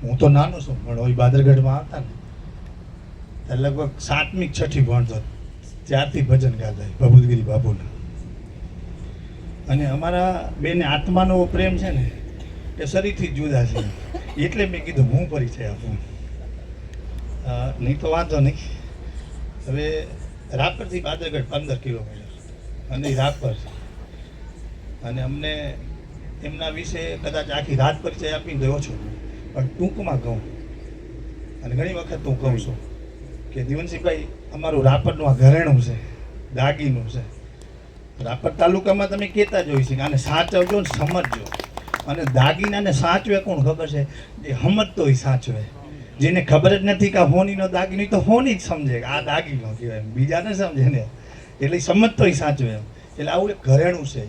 હું તો નાનો છું પણ ઓય બાદરગઢમાં આવતા ને ત્યારે લગભગ 7મી કે 6ઠી ભણતો ત્યારથી ભજન ગાતા ભભૂતગીરી બાપુના. અને અમારા બેને આત્માનો પ્રેમ છે ને એ શરીરથી જ જુદા છે, એટલે મેં કીધું હું પરિચય આપું. નહીં તો વાંધો નહીં. હવે રાપરથી બાદરગઢ 15 કિલોમીટર અને રાપર, અને અમને એમના વિશે કદાચ આખી રાત પરિચય આપીને ગયો છું, પણ ટૂંકમાં કહું અને ઘણી વખત હું કહું છું કે દીવનસિંહભાઈ અમારું રાપરનું આ ઘરેણું છે, દાગીનું છે. રાપર તાલુકામાં તમે કહેતા જ હોય છે કે આને સાચવજો ને સમજજો. અને દાગીનાને સાચવે કોણ ખબર છે? જે સમજતો હોય સાચવે. જેને ખબર જ નથી કે આ હોનીનો દાગીનો, તો હોની જ સમજે કે આ દાગીનો કહેવાય, બીજાને સમજે ને, એટલે સમજતો હોય સાચવે એમ. એટલે આવું એક ઘરેણું છે.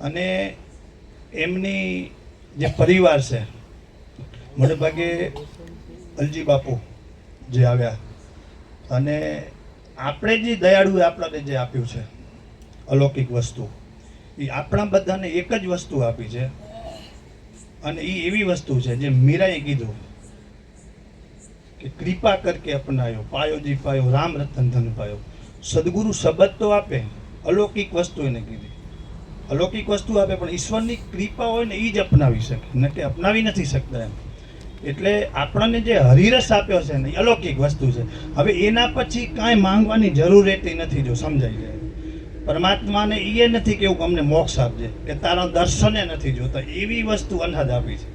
અને એમની જે પરિવાર છે, મોટે ભાગે અલજી બાપુ જે આવ્યા, અને આપણે જે દયાળુએ આપણને જે આપ્યું છે અલૌકિક વસ્તુ, એ આપણા બધાને એક જ વસ્તુ આપી છે. અને એ એવી વસ્તુ છે જે મીરાએ કીધું કે કૃપા કરકે અપનાયો, પાયો જી પાયો, રામ રતન ધન પાયો. સદગુરુ શબ્દ તો આપે, અલૌકિક વસ્તુ એને કીધી. અલૌકિક વસ્તુ આપે, પણ ઈશ્વરની કૃપા હોય ને એ જ અપનાવી શકે, ન કે અપનાવી નથી શકતા એમ. એટલે આપણને જે હરિરસ આપ્યો છે ને એ અલૌકિક વસ્તુ છે. હવે એના પછી કાંઈ માંગવાની જરૂર રહેતી નથી, જો સમજાઈ જાય. પરમાત્માને એ નથી કેવું કે અમને મોક્ષ આપજે, કે તારા દર્શને નથી જોતા, એવી વસ્તુ અનહદ આપી છે.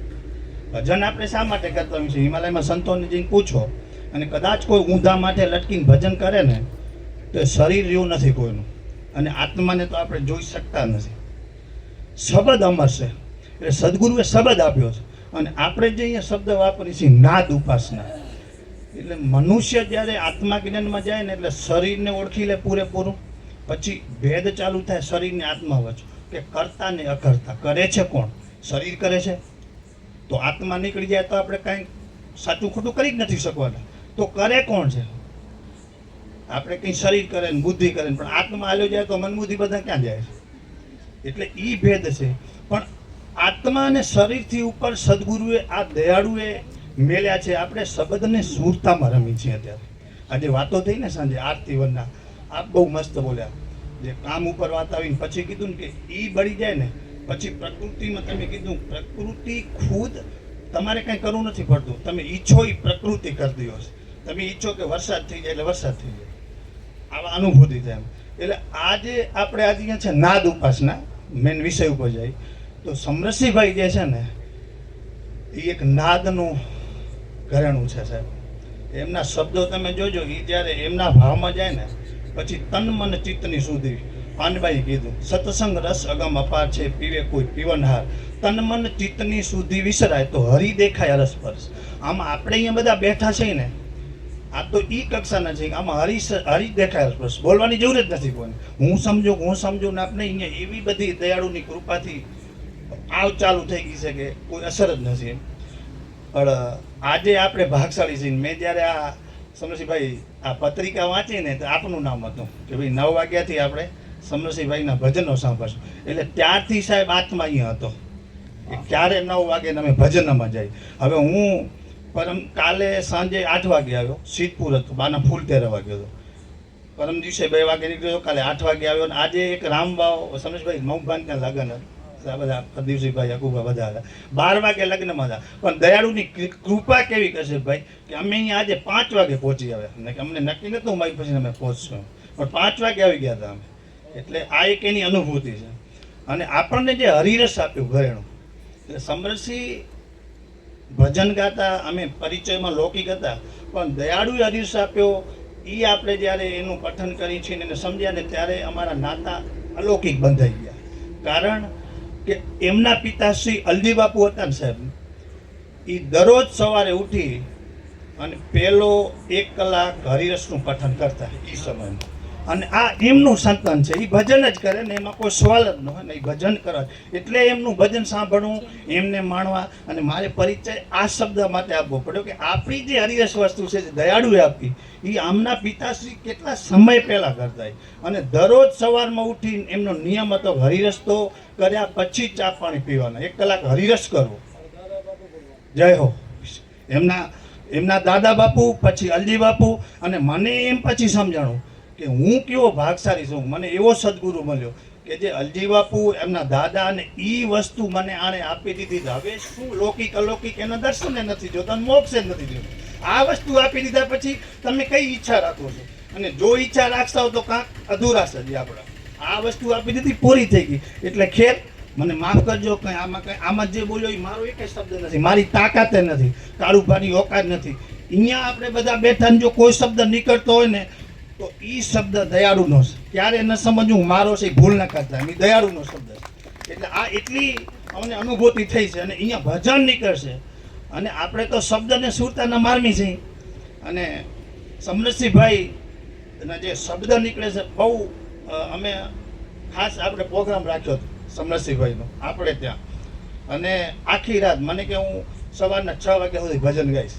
ભજન આપણે શા માટે કરતા હોઈએ છીએ? હિમાલયમાં સંતોને જઈને પૂછો, અને કદાચ કોઈ ઊંધા માટે લટકીને ભજન કરે ને તો શરીર જેવું નથી કોઈનું, અને આત્માને તો આપણે જોઈ શકતા નથી. શબ્દ અમર છે, એટલે સદગુરુએ શબ્દ આપ્યો છે. અને આપણે જે અહીંયા શબ્દ વાપરીએ છીએ નાદ ઉપાસના, એટલે મનુષ્ય જ્યારે આત્મા જ્ઞાનમાં જાય ને એટલે શરીરને ઓળખી લે પૂરેપૂરું, પછી ભેદ ચાલુ થાય શરીરને આત્મા વચ્ચે, કે કરતા ને અકર્તા. કરે છે કોણ? શરીર કરે છે. તો આત્મા નીકળી જાય તો આપણે કાંઈ સાચું ખોટું કરી જ નથી શકવાના. તો કરે કોણ છે? આપણે કંઈ શરીર કરે ને બુદ્ધિ કરે ને, પણ આત્મા હાલ્યો જાય તો મન બુદ્ધિ બધા ક્યાં જાય છે? એટલે એ ભેદ છે. પણ આત્મા અને શરીરથી ઉપર સદગુરુએ આ દયાળુએ મેલ્યા છે. આપણે શબ્દને સુરતામાં રમી છીએ અત્યારે. આજે વાતો થઈ ને સાંજે આરતી વરના, આપ બહુ મસ્ત બોલ્યા. જે કામ ઉપર વાત આવીને પછી કીધું ને કે એ બળી જાય ને પછી પ્રકૃતિમાં તમે કીધું, પ્રકૃતિ ખુદ તમારે કંઈ કરવું નથી પડતું. તમે ઈચ્છો એ પ્રકૃતિ કરતી હોય છે. તમે ઈચ્છો કે વરસાદ થઈ જાય એટલે વરસાદ થઈ જાય, આવા અનુભૂતિ થાય એમ. એટલે આજે આપણે આજે અહીંયા છે નાદ ઉપાસના, મેન વિષય ઉપર જાય તો સમરસિંહભાઈ જે છે ને એ એક નાદનું ઘરેણું છે સાહેબ. એમના શબ્દો તમે જોજો, એ જ્યારે એમના ભાવમાં જાય ને પછી તન મન ચિત્તની સુધી. પાનબાઈ કીધું સત્સંગ રસ અગમ અપાર છે, પીવે કોઈ પીવનહાર, તન મન ચિત્તની સુધી વિસરાય તો હરી દેખાય અરસપરસ. આમાં આપણે અહીંયા બધા બેઠા છે ને, આ તો ઈ કક્ષાના છે, આમાં હરી દેખાય અરસપરસ. બોલવાની જરૂર જ નથી કોઈને. હું સમજુ ને આપણે અહીંયા એવી બધી દયાળુની કૃપાથી આવ ચાલુ થઈ ગઈ છે કે કોઈ અસર જ નથી. પણ આજે આપણે ભાગશાળી છીએ. મેં જ્યારે આ સમરસિંહભાઈ આ પત્રિકા વાંચી ને તો આપનું નામ હતું કે ભાઈ 9 વાગ્યાથી આપણે સમરસિંહભાઈના ભજનો સાંભળશું. એટલે ત્યારથી સાહેબ આત્મા અહીંયા હતો કે ક્યારે 9 વાગે અમે ભજનમાં જાય. હવે હું કાલે સાંજે 8 વાગે આવ્યો, સિદ્ધપુર હતો, બાના ફૂલ તેરવા ગયો હતો. પરમ દિવસે 2 વાગે નીકળ્યો, કાલે 8 વાગે આવ્યો. અને આજે એક રામભાવ સમરેશભાઈ મૌભાનના લગ્ન હતા, બધા પ્રદીપસિંહભાઈ અકુભા બધા હતા, 12 વાગે લગ્નમાં હતા. પણ દયાળુની કૃપા કેવી કરશે ભાઈ કે અમે અહીંયા આજે 5 વાગે પહોંચી આવ્યા, ને કે અમને નક્કી નહોતું મારી પછી અમે પહોંચશું, પણ 5 વાગે આવી ગયા હતા અમે. એટલે આ એક એની અનુભૂતિ છે. અને આપણને જે હરિરસ આપ્યું ઘરેણું, એટલે સમરસિંહ ભજન ગાતા, અમે પરિચયમાં લૌકિક હતા, પણ દયાળુએ હરિરસ આપ્યો. એ આપણે જ્યારે એનું પઠન કરી છે એને સમજ્યા ને ત્યારે અમારા નાતા અલૌકિક બંધાઈ ગયા. કારણ કે એમના પિતાશ્રી અલજી બાપુ હતા ને સાહેબ, એ દરરોજ સવારે ઉઠી અને પહેલો 1 કલાક હરિરસનું પઠન કરતા એ સમયમાં. અને આ એમનું સંતાન છે, એ ભજન જ કરે ને, એમાં કોઈ સવાલ જ ન હોય ને, એ ભજન કરે. એટલે એમનું ભજન સાંભળવું, એમને માણવા. અને મારે પરિચય આ શબ્દ માટે આપવો પડ્યો કે આપણી જે હરિરસ વસ્તુ છે જે દયાળુએ આપી, એ આમના પિતાશ્રી કેટલા સમય પહેલાં કરતા. અને દરરોજ સવારમાં ઉઠીને એમનો નિયમ હતો હરિરસ તો કર્યા પછી ચા પાણી પીવાના, 1 કલાક હરિરસ કરવો. જય હો. એમના દાદા બાપુ, પછી અલજી બાપુ, અને મને એમ પછી સમજાણું કે હું કેવો ભાગશાળી છું. મને એવો સદગુરુ મળ્યો કે જે અલજી બાપુ, એમના દાદા, અને એ વસ્તુ મને આણે આપી દીધી. હવે શું લૌકિક અલૌકિક એના દર્શને નથી જોતા, મોક્ષે નથી જોતા. આ વસ્તુ આપી દીધા પછી તમે કઈ ઈચ્છા રાખો છો? અને જો ઈચ્છા રાખતા હો તો કાંક અધૂરાશ જ આપણા. આ વસ્તુ આપી દીધી, પૂરી થઈ ગઈ. એટલે ખેર મને માફ કરજો, કંઈ આમાં જે બોલ્યો એ મારો એક શબ્દ નથી, મારી તાકાત નથી, કાળુભાની ઓકાત નથી. અહીંયા આપણે બધા બેઠા, જો કોઈ શબ્દ નીકળતો હોય ને તો એ શબ્દ દયાળુનો છે. ક્યારે ન સમજવું મારો છે, ભૂલ ન કરતા, એ દયાળુનો શબ્દ છે. એટલે આ એટલી અમને અનુભૂતિ થઈ છે. અને અહીંયા ભજન નીકળશે, અને આપણે તો શબ્દને સુરતાના માર્મી છે. અને સમરસિંહભાઈ જે શબ્દ નીકળે છે, બહુ અમે ખાસ આપણે પ્રોગ્રામ રાખ્યો હતો સમરસિંહભાઈનો આપણે ત્યાં. અને આખી રાત મને કે હું સવારના 6 વાગ્યા સુધી ભજન ગાઈશ.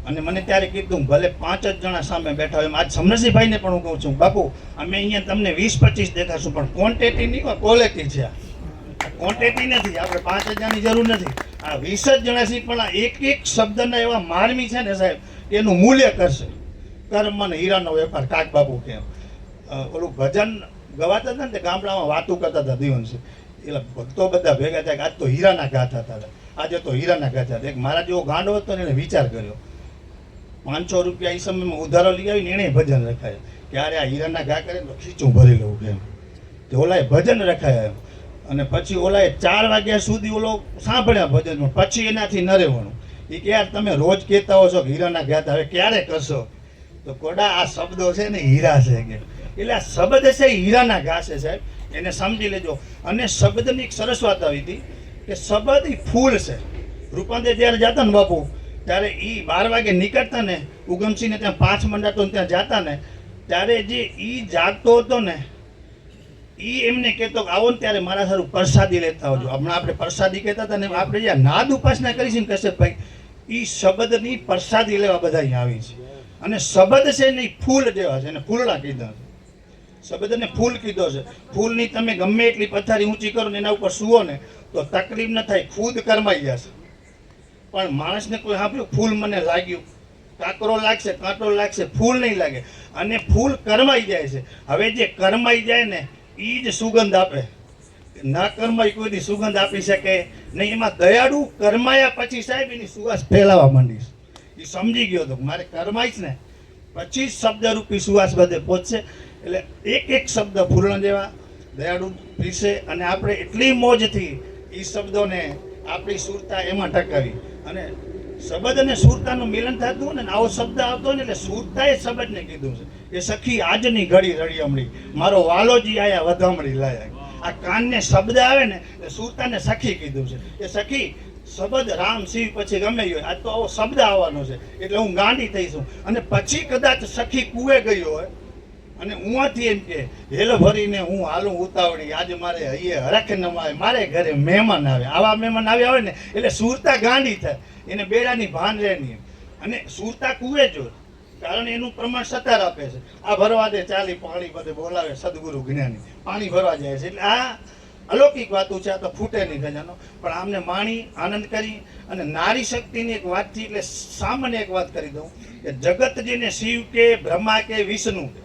અને મને ત્યારે કીધું ભલે 5 જ જણા સામે બેઠા હોય. આજ સમરસિંહભાઈને પણ હું કહું છું, બાપુ અમે અહીંયા તમને 20-25 દેખાશું, પણ ક્વોન્ટિટી નહીં, ક્વોલિટી છે. આ ક્વોન્ટિટી નથી. આપણે 5 હજારની જરૂર નથી. આ 20 જ જણા છે, પણ આ એક એક શબ્દના એવા મારમી છે ને સાહેબ, એનું મૂલ્ય કરશે. કર્મ અને હીરાનો વેપાર, કાક બાપુ કેમ ઓલું ભજન ગવાતા હતા ને તે ગામડામાં વાતું કરતા હતા દિવસે. એટલે ભક્તો બધા ભેગા થયા, આજ તો હીરાના ગાતા હતા, આજે તો હીરાના ગાતા હતા. એક મારા જેવો ગાંડો હતો ને એને વિચાર કર્યો, 500 રૂપિયા એ સમયમાં ઉધારો લઈ આવીને એણે ભજન રખાયા. ક્યારે આ હીરાના ઘા કરે તો ખીચું ભરી લઉં એમ. તે ઓલાએ ભજન રખાયા એમ. અને પછી ઓલાએ 4 વાગ્યા સુધી ઓલો સાંભળ્યા ભજનમાં. પછી એનાથી ન રહેવાનું. એ કે યાર તમે રોજ કહેતા હો છો કે હીરાના ગાતા, હવે ક્યારે કરશો? તો કોડા આ શબ્દો છે ને હીરા છે કે, એટલે આ શબ્દ છે એ હીરાના ઘા છે સાહેબ, એને સમજી લેજો. અને શબ્દની એક સરસ વાત આવી હતી કે શબ્દ એ ફૂલ છે. રૂપાંતર જ્યારે જતા ને બાપુ, ત્યારે એ 12 વાગે નીકળતા ને, ઉગમસિંહને ત્યાં 5 મંડાતો ત્યાં જતા ને, ત્યારે જે એ જાગતો હતો ને, એ એમને કહેતો આવો ને ત્યારે મારા સારું પ્રસાદી લેતા આવજો. હમણાં આપણે પ્રસાદી કહેતા હતા ને, આપણે જ્યાં નાદ ઉપાસના કરીશું ને કશ્યપભાઈ, એ શબ્દની પ્રસાદી લેવા બધા અહીંયા આવી છે. અને શબ્દ છે ને એ ફૂલ જેવા છે, એને ફૂલડા કીધા છે. શબ્દને ફૂલ કીધો છે. ફૂલની તમે ગમે એટલી પથારી ઊંચી કરો ને એના ઉપર સુવો ને તો તકલીફ ન થાય, ખુદ કરમાઈ જશે. પણ માણસને કોઈ સાંભળ્યું ફૂલ મને લાગ્યું, કાંકરો લાગશે, કાંટો લાગશે, ફૂલ નહીં લાગે. અને ફૂલ કરમાઈ જાય છે. હવે જે કરમાઈ જાય ને એ જ સુગંધ આપે. ના કરમાઈ કોઈ દી સુગંધ આપી શકે નહીં. એમાં દયાળુ કરમાયા પછી સાહેબ એની સુવાસ ફેલાવા માંડીશ. એ સમજી ગયો હતો મારે કરમાઈશ ને પછી શબ્દરૂપી સુવાસ બધે પહોંચશે. એટલે એક એક શબ્દ ફૂલણ જેવા દયાળુ પીશે. અને આપણે એટલી મોજથી એ શબ્દોને આપણી સુરતા એમાં ટકાવી. અને શબ્દ અને સુરતાનું મિલન થતું ને, આવો શબ્દ આવતો ને એટલે સુરતાએ શબ્દને કીધું છે કે સખી આજની ઘડી રળિયમણી, મારો વાલોજી આયા વધામણી લાયા. આ કાનને શબ્દ આવે ને એટલે સુરતાને સખી કીધું છે કે સખી શબ્દ રામ શિવ પછી ગમે હોય, આજ તો આવો શબ્દ આવવાનો છે એટલે હું ગાંડી થઈશું. અને પછી કદાચ સખી કુએ ગયો હોય અને ઉંથી એમ કે હેલો ભરીને હું હાલું ઉતાવળી, આજે મારે અહીંયા હરખ ન આવે, મારે ઘરે મહેમાન આવે. આવા મહેમાન આવ્યા હોય ને એટલે સુરતા ગાંડી થાય, એને બેડાની ભાન રહે નહીં. અને સુરતા કુએ જો, કારણ એનું પ્રમાણ 17 આપે છે. આ ભરવા દે ચાલી પાણી બધે બોલાવે સદગુરુ જ્ઞાની, પાણી ભરવા જાય છે. એટલે આ અલૌકિક વાતો છે, આ તો ફૂટે નહીં ખજાનો. પણ આમને માણી આનંદ કરી. અને નારી શક્તિની એક વાત થી, એટલે સામાન્ય એક વાત કરી દઉં કે જગત જેને શિવ કે બ્રહ્મા કે વિષ્ણુ કે,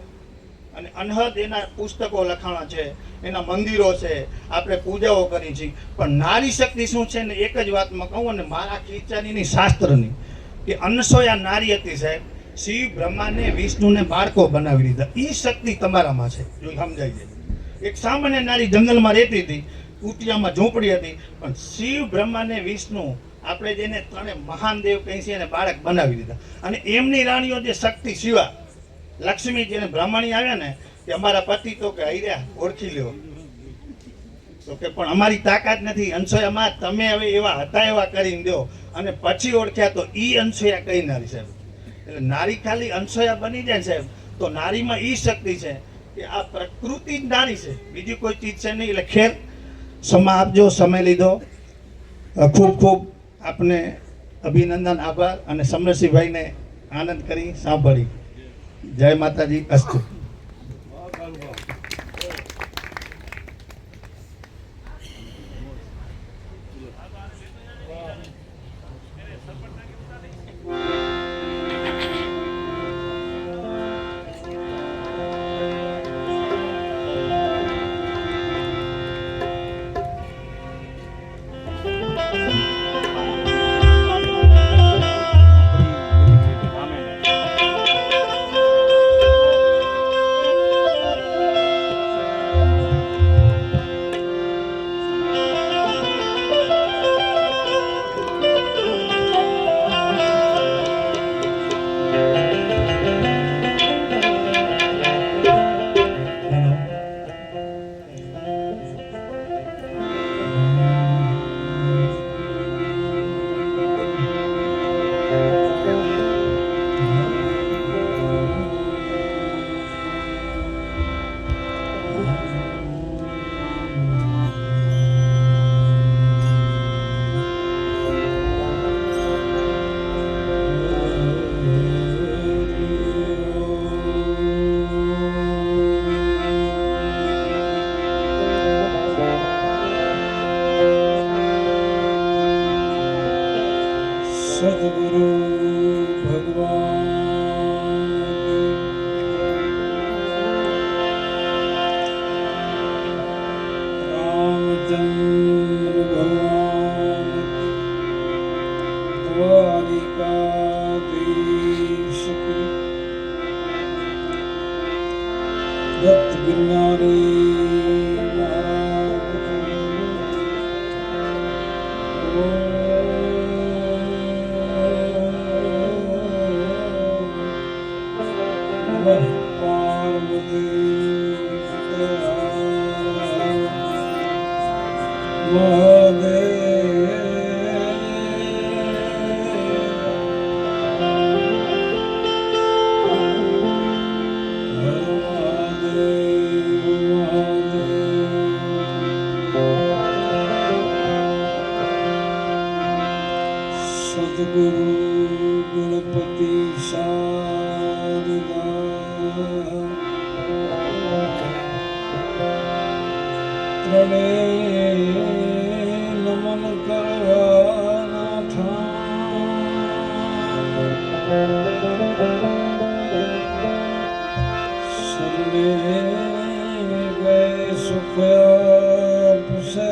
અને અનહદ એના પુસ્તકો લખાણા છે, એના મંદિરો છે, આપણે પૂજાઓ કરી છે. પણ નારી શક્તિ શું છે ને એક જ વાતમાં કહું, અને મારા ખીચાની શાસ્ત્રની, કે અનસોયા નારી હતી સાહેબ. શિવ બ્રહ્માને વિષ્ણુને બાળકો બનાવી દીધા. એ શક્તિ તમારામાં છે, જો સમજાઈ જાય. એક સામાન્ય નારી જંગલમાં રહેતી હતી, કુટિયામાં ઝૂંપડી હતી, પણ શિવ બ્રહ્માને વિષ્ણુ આપણે જેને ત્રણે મહાન દેવ કહી છે એને બાળક બનાવી દીધા. અને એમની રાણીઓ જે શક્તિ શિવા લક્ષ્મી જેને બ્રાહ્મણી આવ્યા ને કે અમારા પતિ તો કે હૈર્યા ઓળખી લ્યો, તો કે પણ અમારી તાકાત નથી અંશોયામાં, તમે હવે એવા હતા એવા કરીને દો. અને પછી ઓળખ્યા તો ઈ અંશોયા કઈ નારી સાહેબ. એટલે નારી ખાલી અંશોયા બની જાય સાહેબ તો નારીમાં ઈ શક્તિ છે કે આ પ્રકૃતિ જ નારી છે, બીજી કોઈ ચીજ છે નહીં. એટલે ખેર સમા આપજો, સમય લીધો, ખૂબ ખૂબ આપને અભિનંદન, આભાર. અને સમરસિંહભાઈને આનંદ કરી સાંભળી. જય માતાજી, અસ્તુ. સદગુરુ ભગવાન રામચંદ્ર ભગવાન દ્વારિકાધીશ દત્ત ગિરનારી સદગુરુ ગણપતિ શારદા ત્રણે નમન કરવાના શરણે ગયે સુખ આપશે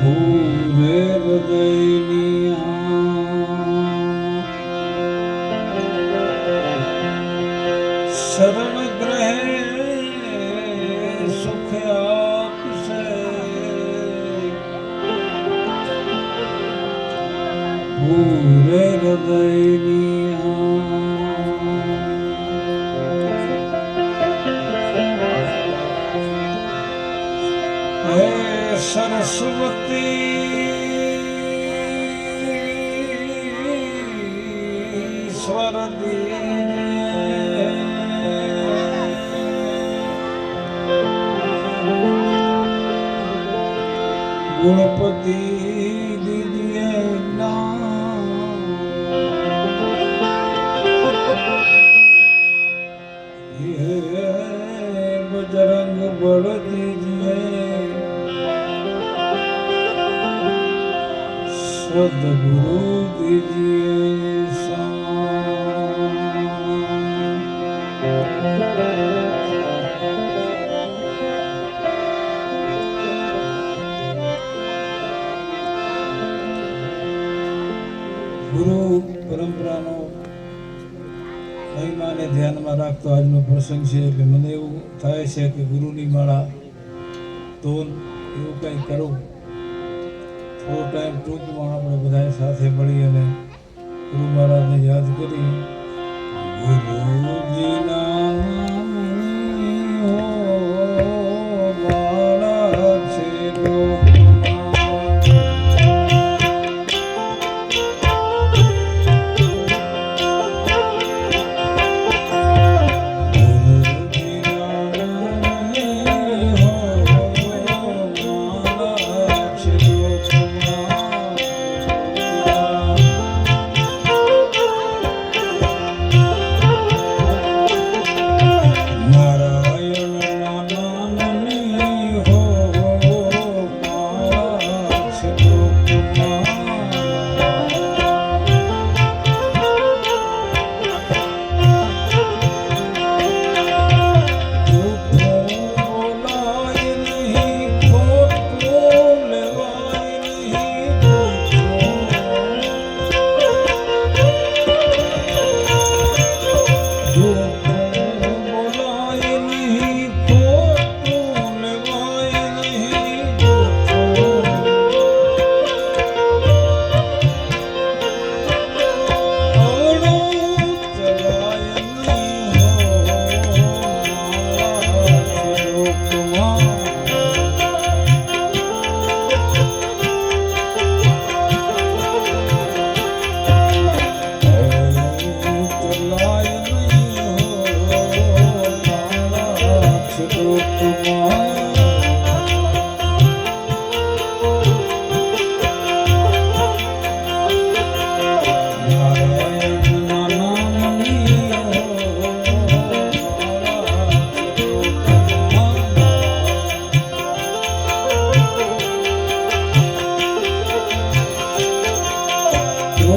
ભૂરે હૃદયની શરણ ગ્રહે સુખ આપશે ભૂરે હૃદયની હે સરસ્વતી સ્વર ગુણપતિ દીજીએ બજરંગ બળ દીજીએ સદગુરુ દીજીએ ગુરુ પરંપરાનો મહિમાને ધ્યાનમાં રાખતો આજનો પ્રસંગ છે કે મને એવું થાય છે કે ગુરુની માળા તોલ એવું કંઈ કરું થોડો ટાઈમ ટૂંકમાં આપણે બધા સાથે મળી અને ગુરુ મહારાજને યાદ કરી ગુરુજીના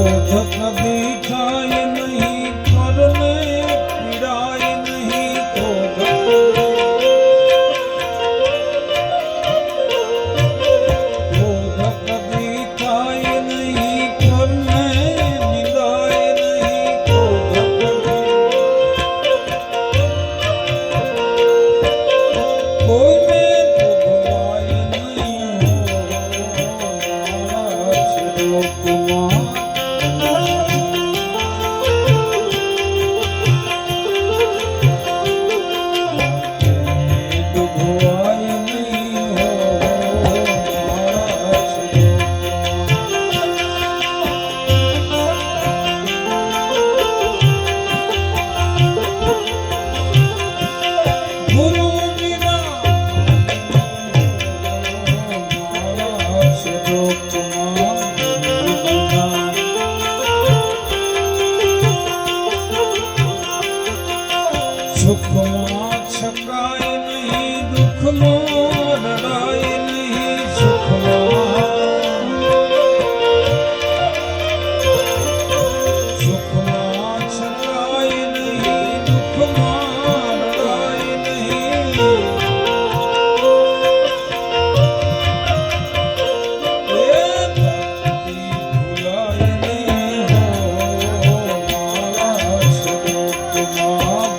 ક્રોધ કદી થાય નહીં, પરને પીડાય નહીં. ક્રોધ કદી થાય નહીં, પરને નિંદાય નહીં. કોઈને ભોગવાય નહીં. સુખમાં છકાય નહીં, દુઃખમાં રડાય નહીં. સુખમાં છકાય નહીં, દુઃખમાં રડાય નહીં. એ ભક્તિ ભૂલાય નહીં. મારા શ્લોકમાં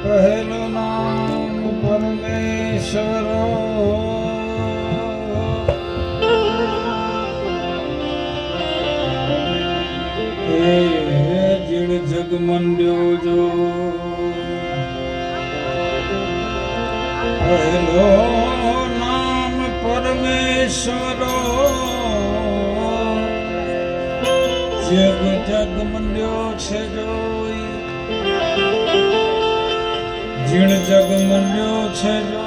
પહેલો નામ પરમેશ્વર હે જીણ જગ મંડ્યો જો પહેલો નામ પરમેશ્વર જગ જગ મંડ્યો છે જોઈ જીણ જગ મંડ્યો છે જોઈ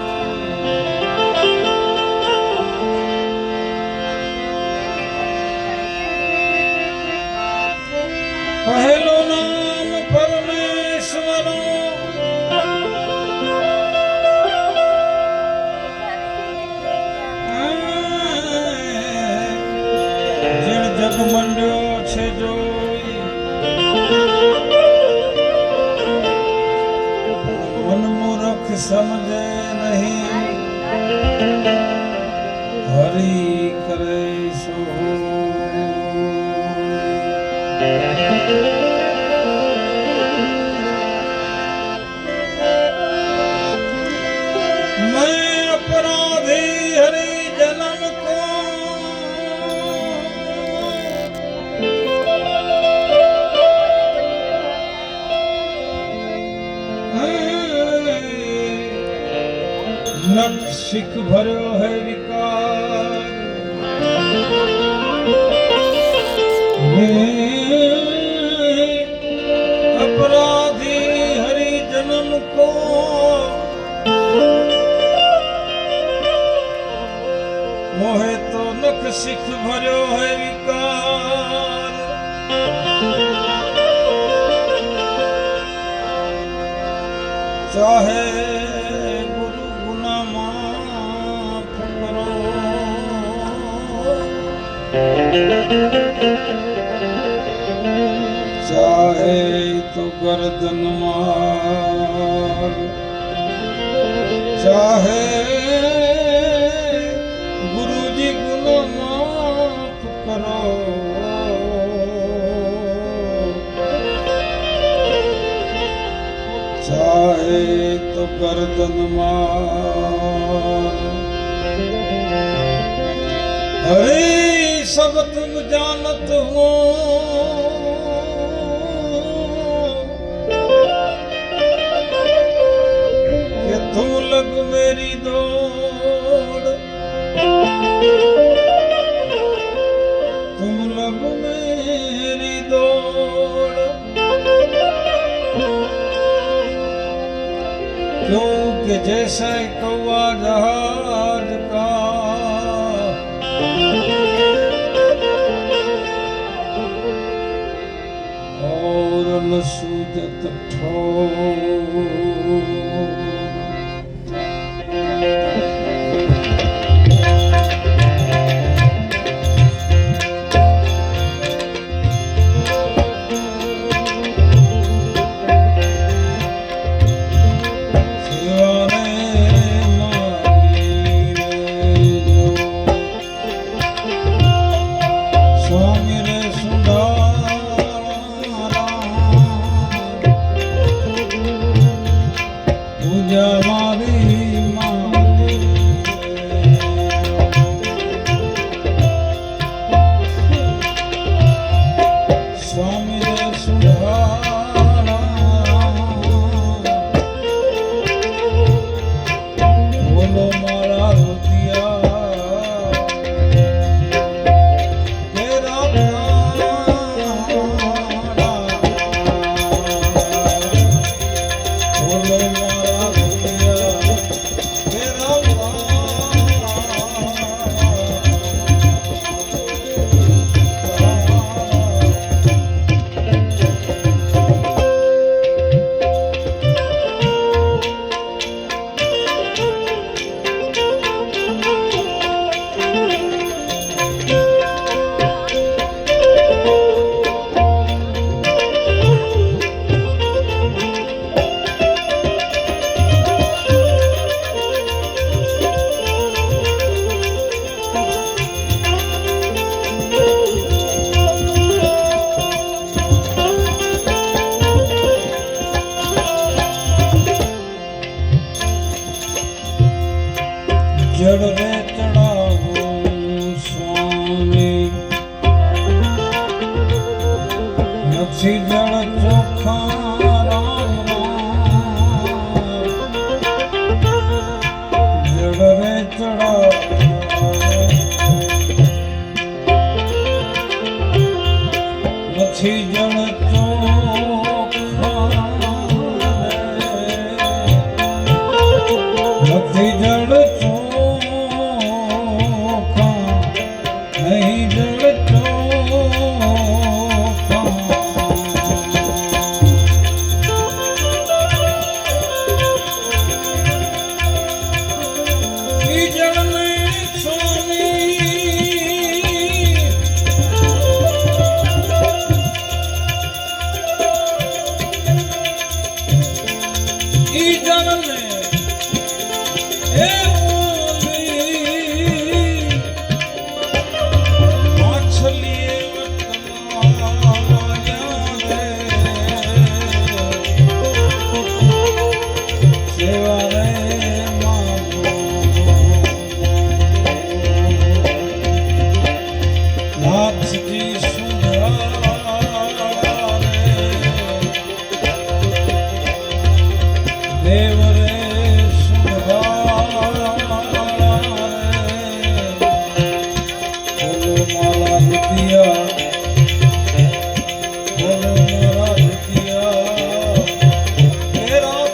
પહેલો નામ પરમેશ્વર જીણ જગ મંડ્યો છે જોઈ મનમૂરખ સમજે નહીં હરી કરે સો मैं अपराधी हरि जन्म को नख सिख भरो है विकार अपराधी हरि जन्म को मोहे तो नख सिख भरो है विकार चाहे गुरु गुना माफ करो चाहे तो गर्दन मार चाहे गुरु जी गुना माफ करो चाहे तो गर्दन मार हरे सब तुम जानत हो कि तुम लग मेरी दौड़ तुम लग मेरी दौड़ क्योंकि जैसे कौवा जहाज का और न सूझत ठोर ઈ જાણે એ મોલી માછલી સેવા રે માગો લાક્ષજી દેવ રે માલા રૂપિયા મારા રૂપિયા તેરા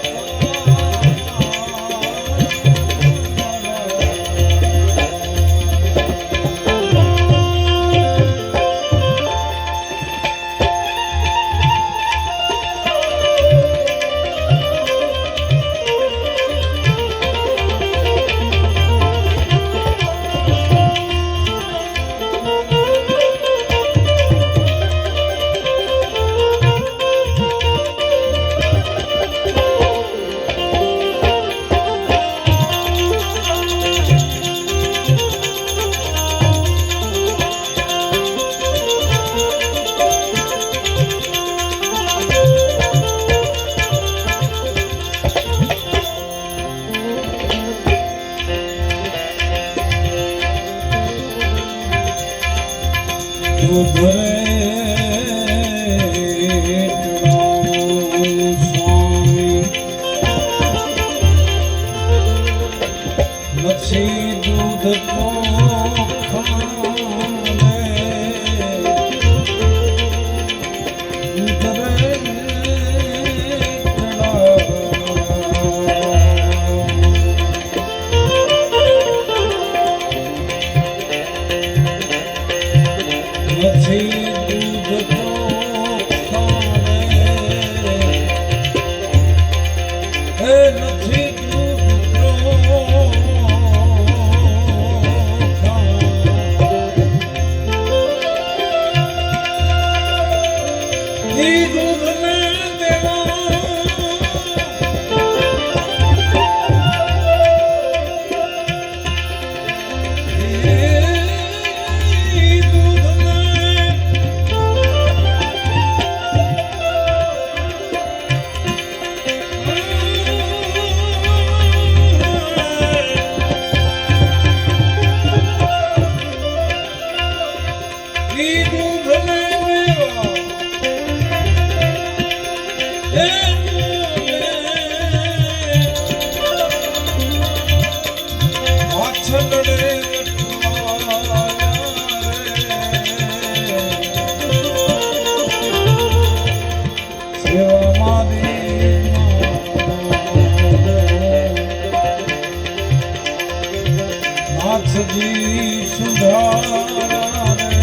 નાથજી સુધારા રે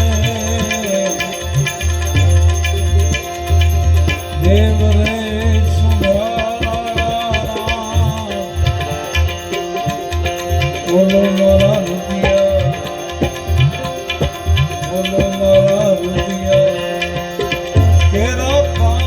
દેવ રે સુધારા બોલો મારા રૂપિયા બોલો મારા રૂપિયા કેરા પા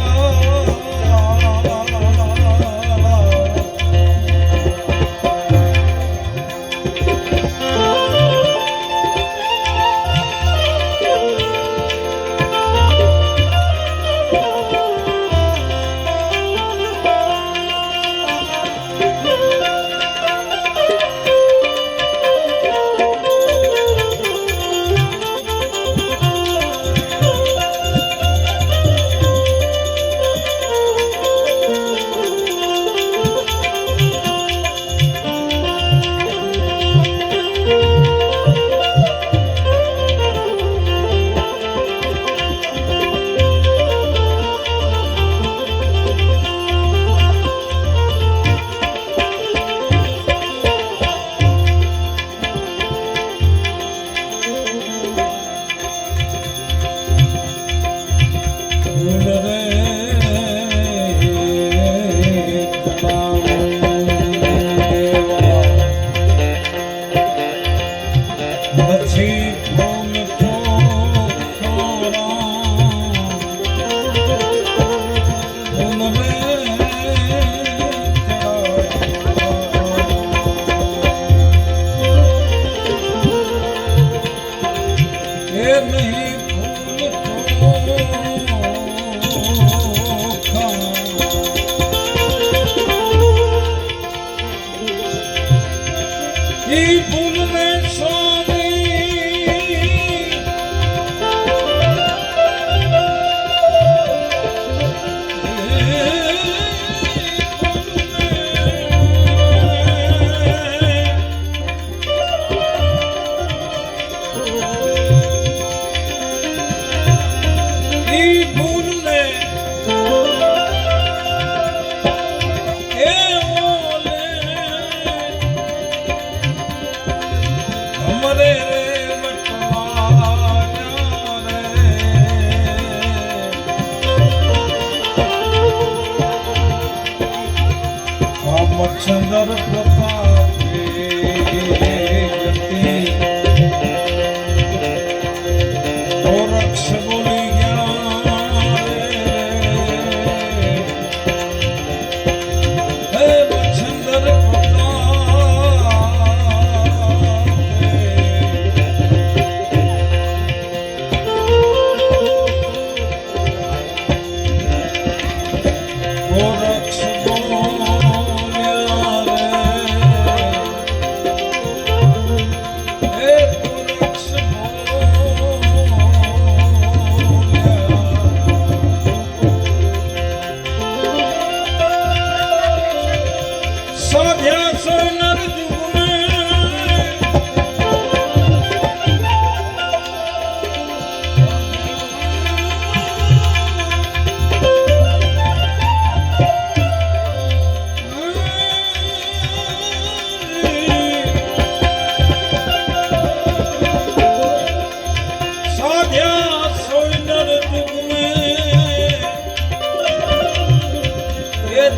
મચ્છંદર પ્રતાપે ગતિ ગોરક્ષ બોલી ગયા હે મચ્છંદર ગોરક્ષ બોલ્યા રે હે ગોરક્ષ બોલ્યા સાધ્યા સોનર જુગમે સાધ્યા સોનર જુગમે એ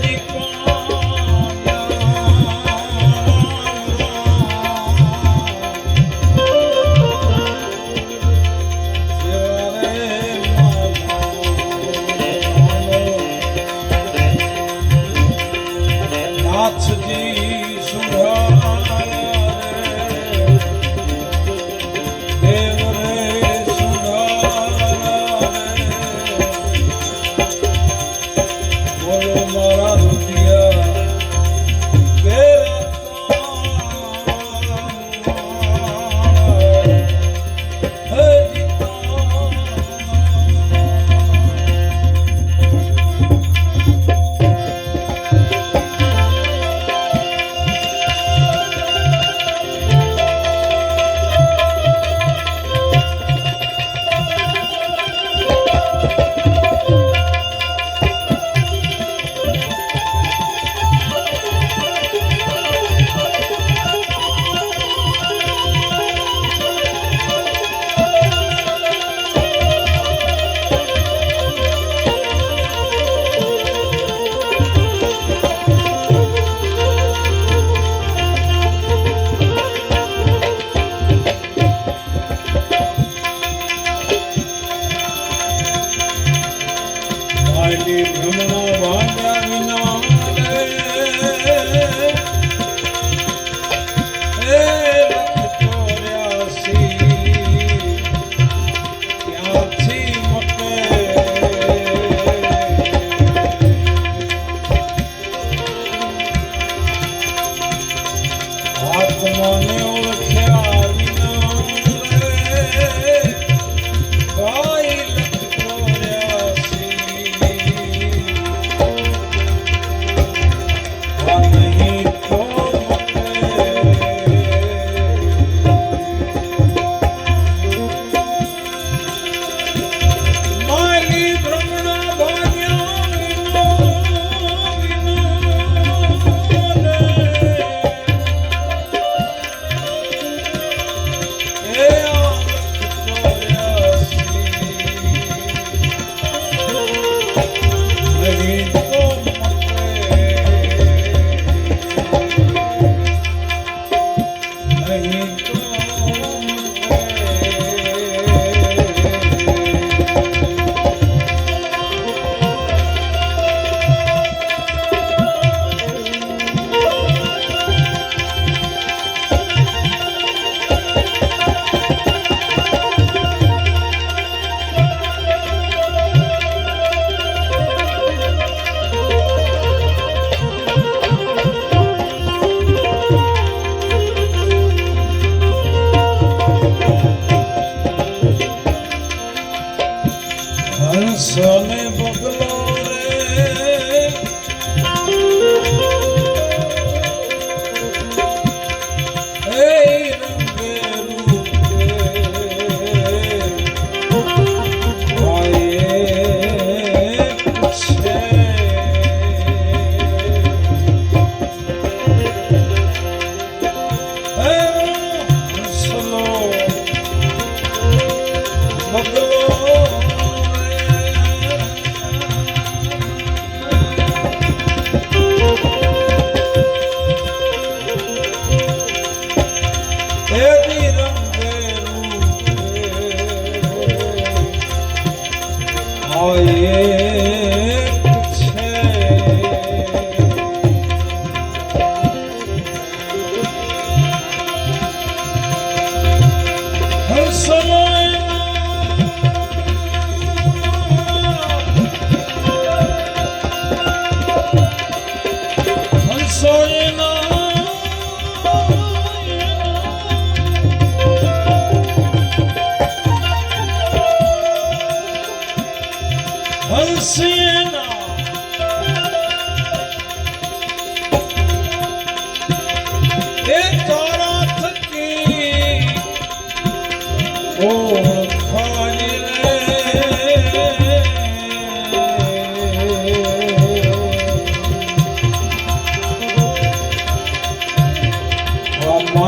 નાથજી સુધારા દેવ રે સુધારા બોલો મારા રૂપિયા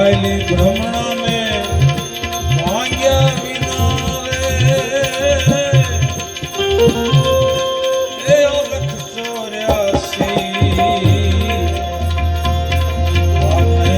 આયલી ભ્રમણાને ભાગ્યા વિના રે એ અલખ 84 આને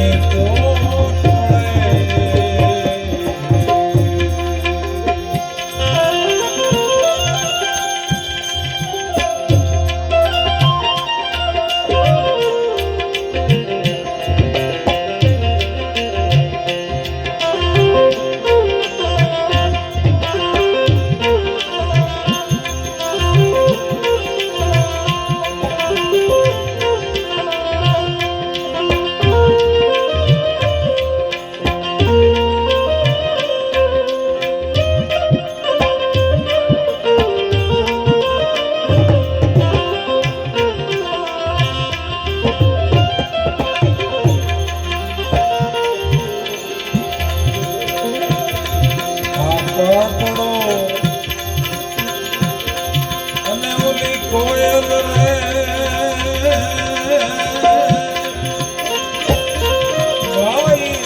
તો અને ઓલી કોયલ રે વાઈ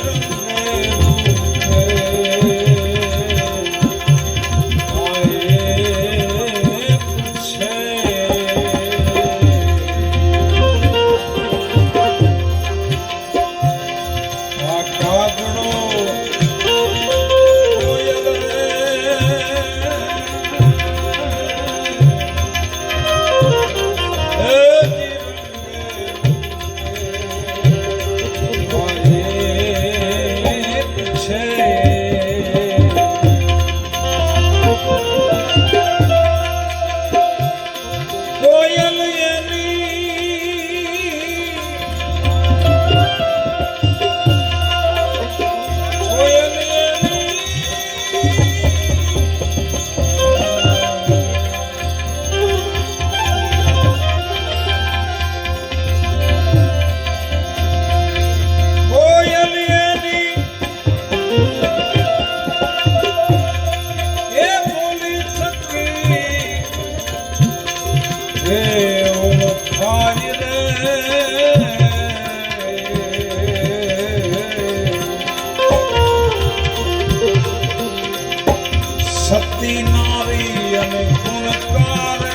સતી નારી અને ગુણકારે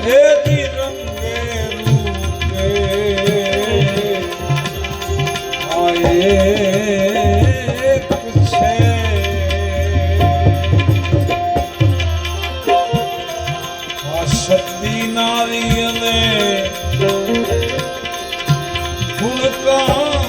હે રંગે રૂપે આયે છે આ સતી નારી અને ગુણકાર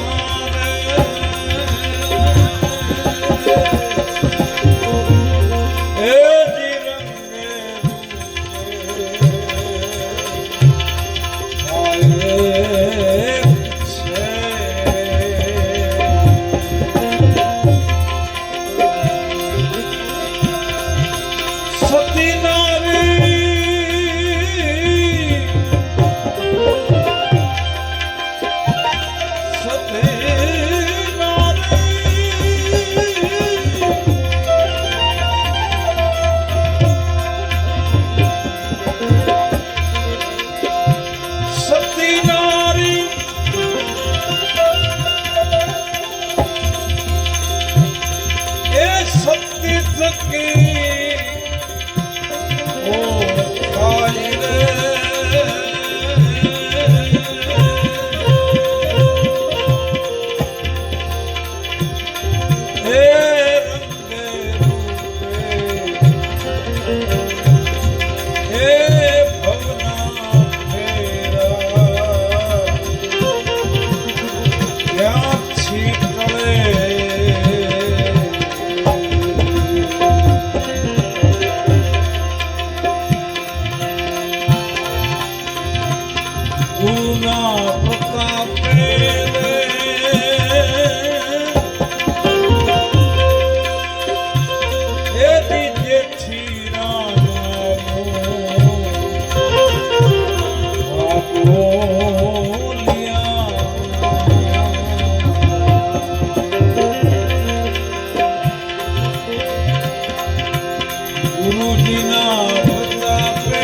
ગુરુજીના પ્રતાપે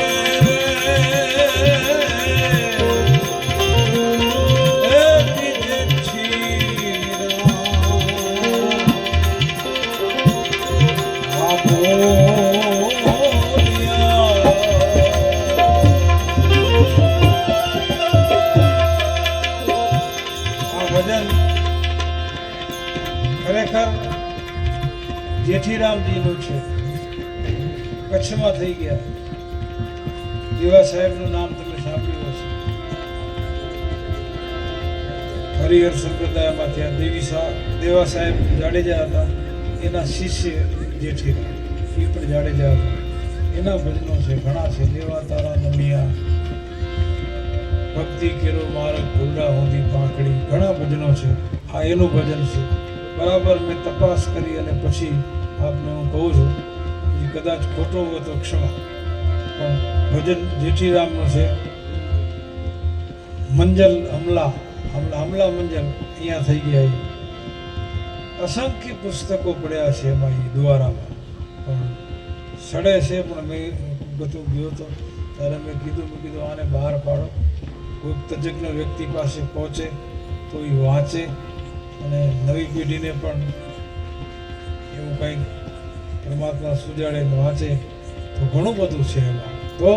જેઠીરામજીનું છે. કચ્છમાં થઈ ગયા. દેવા સાહેબનું નામ તમે સાંભળ્યું હશે. હરિહર સંપ્રદાયમાં ત્યાં દેવા સાહેબ જાડેજા હતા. એના શિષ્ય જેઠીરામ એ પણ જાડેજા હતા. એના ભજનો છે, ઘણા છે. દેવા તારા નમિયા, ભક્તિ કેરો માર્ગ, ભૂલડા હોતી પાંખડી, ઘણા ભજનો છે. આ એનું ભજન છે. બરાબર મેં તપાસ કરી અને પછી આપને હું કહું છું, એ કદાચ ખોટો હોય તો ક્ષમા. પણ ભજન જેઠીરામનું છે. મંજલ હમલા હમલા મંજલ અહીંયા થઈ ગયા. અસંખ્ય પુસ્તકો પડ્યા છે એમાં એ દ્વારામાં, પણ સડે છે. પણ મેં બધું ગયો હતો ત્યારે મેં કીધું આને બહાર પાડો, કોઈક તજજ્ઞ વ્યક્તિ પાસે પહોંચે તો એ વાંચે અને નવી પેઢીને પણ એવું કંઈક પરમાત્મા સુજાડે વાંચે તો ઘણું બધું છે એમાં. તો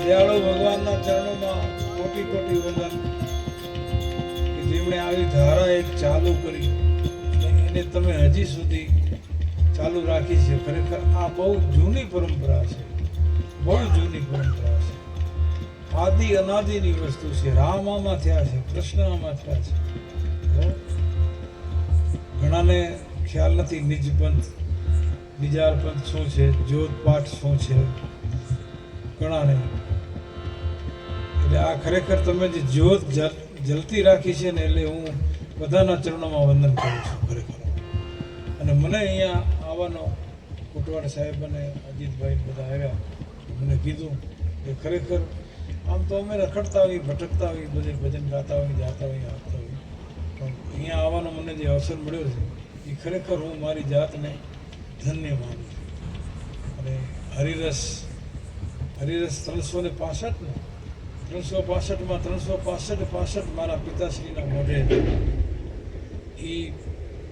દયાળુ ભગવાનના ચરણોમાં કોટી કોટી વંદન કે જેમણે આવી ધારા એક ચાલુ કરી એને તમે હજી સુધી ચાલુ રાખી છે. ખરેખર આ બહુ જૂની પરંપરા છે, બહુ જૂની પરંપરા છે. આદિ અનાદિની વસ્તુ છે. રામામાં થયા છે, કૃષ્ણમાં થયા છે. ઘણાને ખ્યાલ નથી નિજ પંથ, નિજાર પંથ શું છે, જ્યોત પાઠ શું છે, ઘણાને. એટલે આ ખરેખર તમે જે જ્યોત જલતી રાખી છે ને, એટલે હું બધાના ચરણોમાં વંદન કરું છું ખરેખર. અને મને અહીંયા આવવાનો કોટવાડ સાહેબ અને અજીતભાઈ બધા આવ્યા, મને કીધું કે ખરેખર આમ તો અમે રખડતા હોઈએ, ભટકતા હોઈએ, બધે ભજન ગાતા હોઈએ, જાતા હોઈએ, આવતા હોઈએ, પણ અહીંયા આવવાનો મને જે અવસર મળ્યો છે એ ખરેખર હું મારી જાતને ધન્ય માનું છું. અને હરિરસ 365 ને 365માં 365 મારા પિતાશ્રીના મોઢે એ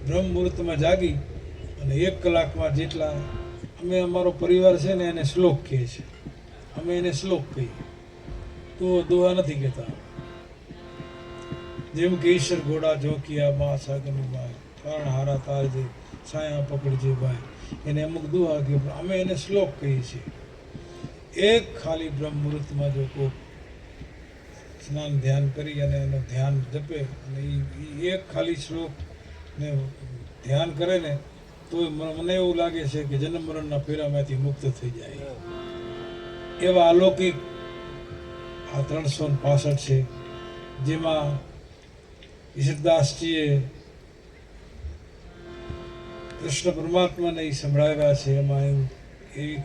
બ્રહ્મ મુહૂર્તમાં જાગી અને 1 કલાકમાં જેટલા અમે અમારો પરિવાર છે ને એને શ્લોક કહીએ છીએ. અમે એને શ્લોક કહીએ, તો દોહા નથી કહેતા. જેમ કે ઈશ્વર ઘોડા જોકિયા મા સાગરની બાય, કારણ હારા તારજે છાયા પકડજે બાય, એને અમુક દોહા કે અમે એને શ્લોક કહીએ છીએ. એક ખાલી બ્રહ્મ મુહૂર્તમાં જો કોઈ સ્નાન ધ્યાન કરી અને એનું ધ્યાન જપે અને એ એક ખાલી શ્લોકને ધ્યાન કરે ને તો મને એવું લાગે છે કે જન્મ મરણના ફેરામાંથી મુક્ત થઈ જાય. એવા અલૌકિક આ 365 છે, જેમાં ઈશ્વરદાસજીએ કૃષ્ણ પરમાત્માને એ સંભળાવ્યા છે. એમાં એવું એવી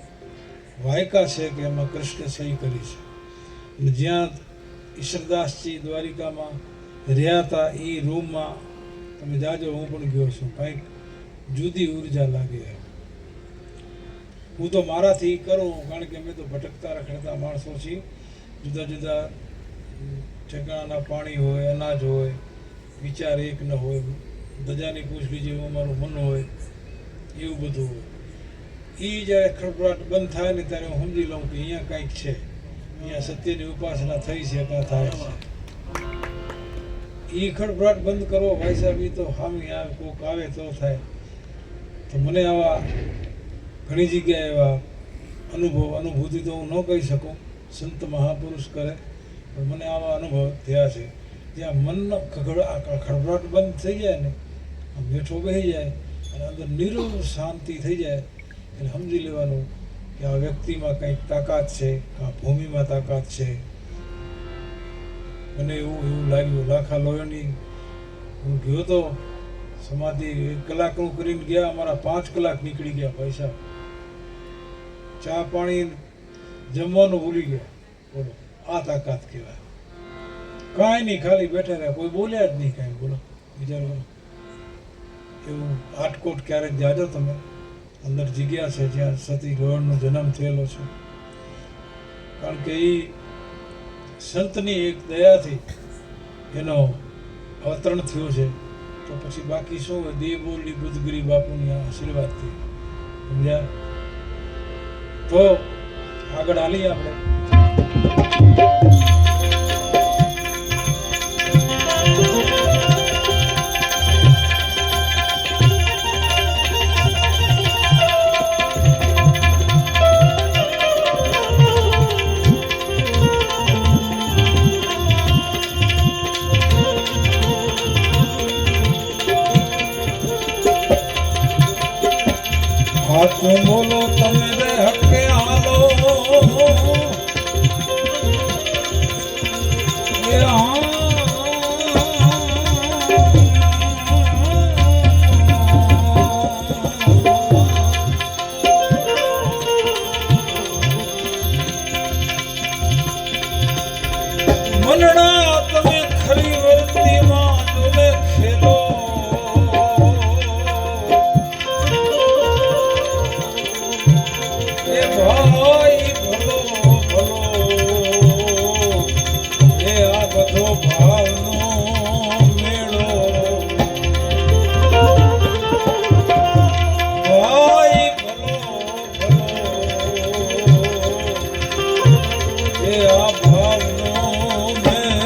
વાયકા છે કે એમાં કૃષ્ણ સહી કરી છે. અને જ્યાં ઈશ્વરદાસજી દ્વારિકામાં રહ્યા હતા એ રૂમમાં તમે જાજો, હું પણ ગયો છું, કંઈક જુદી ઉર્જા લાગે. હું તો મારાથી કરું, કારણ કે અમે તો ભટકતા રખડતા માણસો છીએ. જુદા જુદા ઠેકાણાના પાણી હોય, અનાજ હોય, વિચાર એક ન હોય, દજાની પૂછડી જેવું અમારું મન હોય, એવું બધું હોય. એ જ્યારે ખડભડાટ બંધ થાય ને ત્યારે હું સમજી લઉં કે અહીંયા કંઈક છે. અહીંયા સત્યની ઉપાસના થઈ છે ત્યાં થાય છે. એ ખડભડાટ બંધ કરો ભાઈ સાહેબ. એ તો હામી આવે, કોક આવે તો થાય. તો મને આવા ઘણી જગ્યાએ એવા અનુભૂતિ તો હું ન કહી શકું, સંત મહાપુરુષ કરે, પણ મને આવા અનુભવ થયા છે જ્યાં મનનો ખડભડાટ બંધ થઈ જાય ને, મીઠો બેસી જાય અને અંદર નિરવ શાંતિ થઈ જાય એટલે સમજી લેવાનું કે આ વ્યક્તિમાં કંઈક તાકાત છે, આ ભૂમિમાં તાકાત છે. મને એવું લાગ્યું. લાખા લોહીની હું ગયો તો સમાધિ 1 કલાકનું કરીને ગયા, અમારા 5 કલાક નીકળી ગયા પૈસા. ચા પાણી જમવાનું ભૂલી ગયા. બોલો આ તાકાત કહેવાય. કાંઈ નહીં, ખાલી બેઠા રહ્યા, કોઈ બોલ્યા જ નહીં કાંઈ. બોલો વિચારો. એવું આટકોટ ક્યારેક જાજો તમે, અંદર જગ્યા છે જ્યાં સતી રોહણનો જન્મ થયેલો છે. કારણ કે એ સંતની એક દયાથી એનો અવતરણ થયું છે. તો પછી બાકી શું હોય? દેવબોલી બુદ્ધગીરી બાપુની આશીર્વાદથી. સમજ્યા? તો આગળ હાલીએ આપણે. હાથ બોલો તમે રે હકે હાલો, એ મનડા તમે ખરી વર્તીમાં જોને ખેલો. ભાઈ ભલો ભલો એ આ બધો ભાવનો મેળો. ભાઈ ભલો ભલો એ આ ભાવનો મેળો.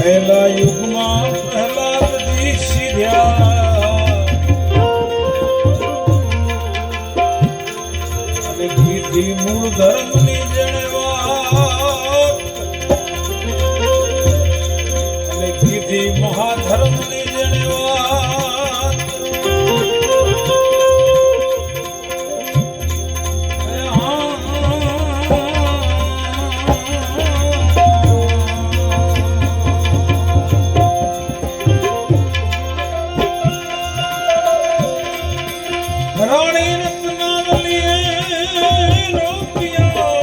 પહેલા યુગમાં પ્રહલાદજી સિર્યા અને કીધી મૂળ ધર્મની જેણે વાત અને કીધી મહાધર્મની જેણે વાત. રાણી રત્નાવલીએ રોપિયા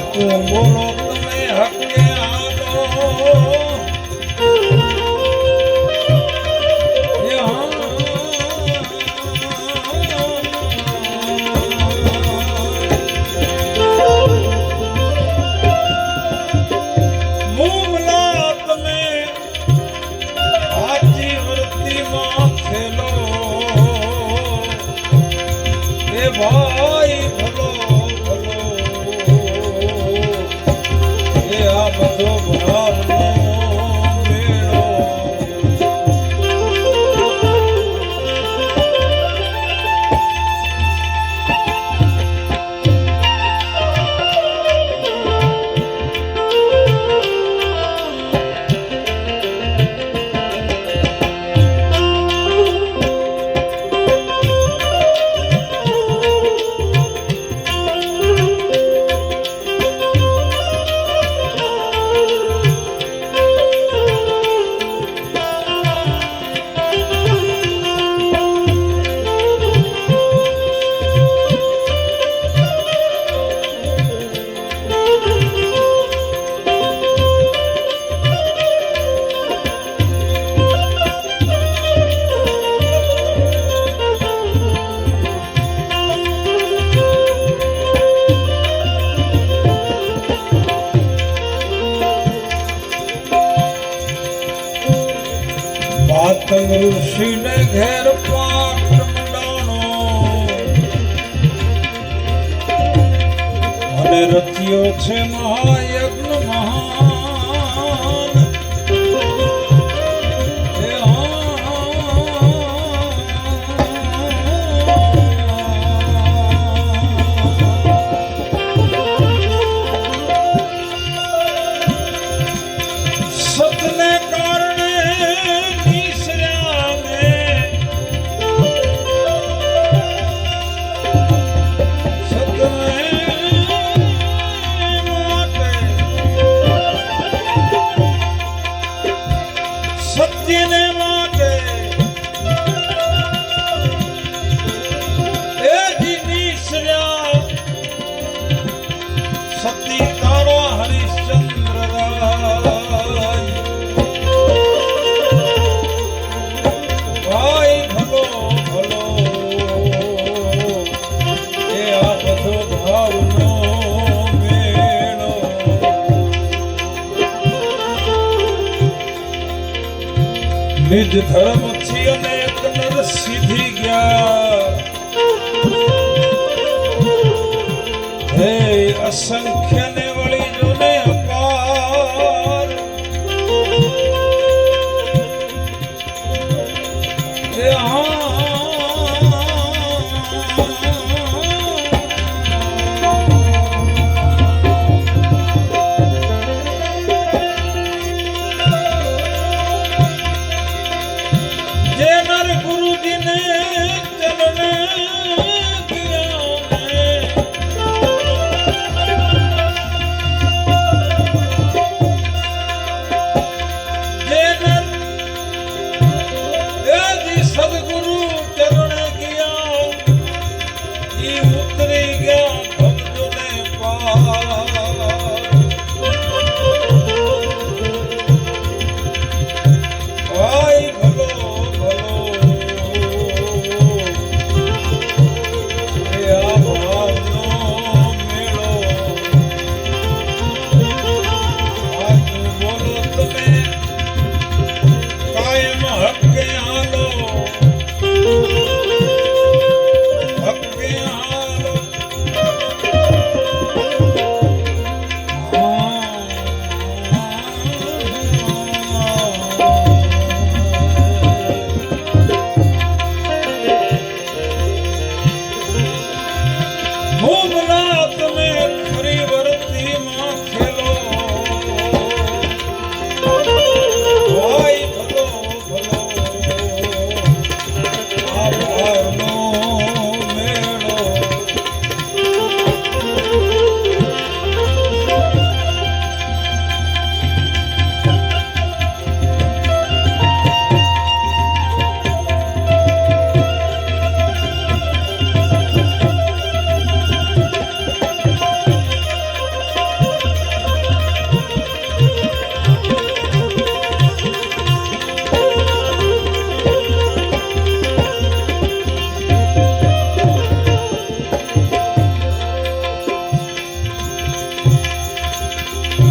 હાચું બોલો તમે હકે આલો એ મુમલા તમે હાચી વૃત્તિમાં ખેલો એ ભાઈ ભલો ભલો એ આ બધો ભાવનો મેળો પાતંગ ઋષિને ઘેર પાઠ મંડાણો અને રચ્યો છે મહાયજ્ઞ મહાન એ સતને કારણે સત્યને માટે એ જીનીશ્ર્યા સતી તારા હરિશ્ચંદ્ર રાય ભાઈ ભલો ભલો એ આ બધો ભાવનો મેળો નિજ ધર્મથી અનેક નર સીધી ગયા હે અસંખ્ય ને વળી જોને અપાર હે જે નર ગુરુજીને ચરણે ગયા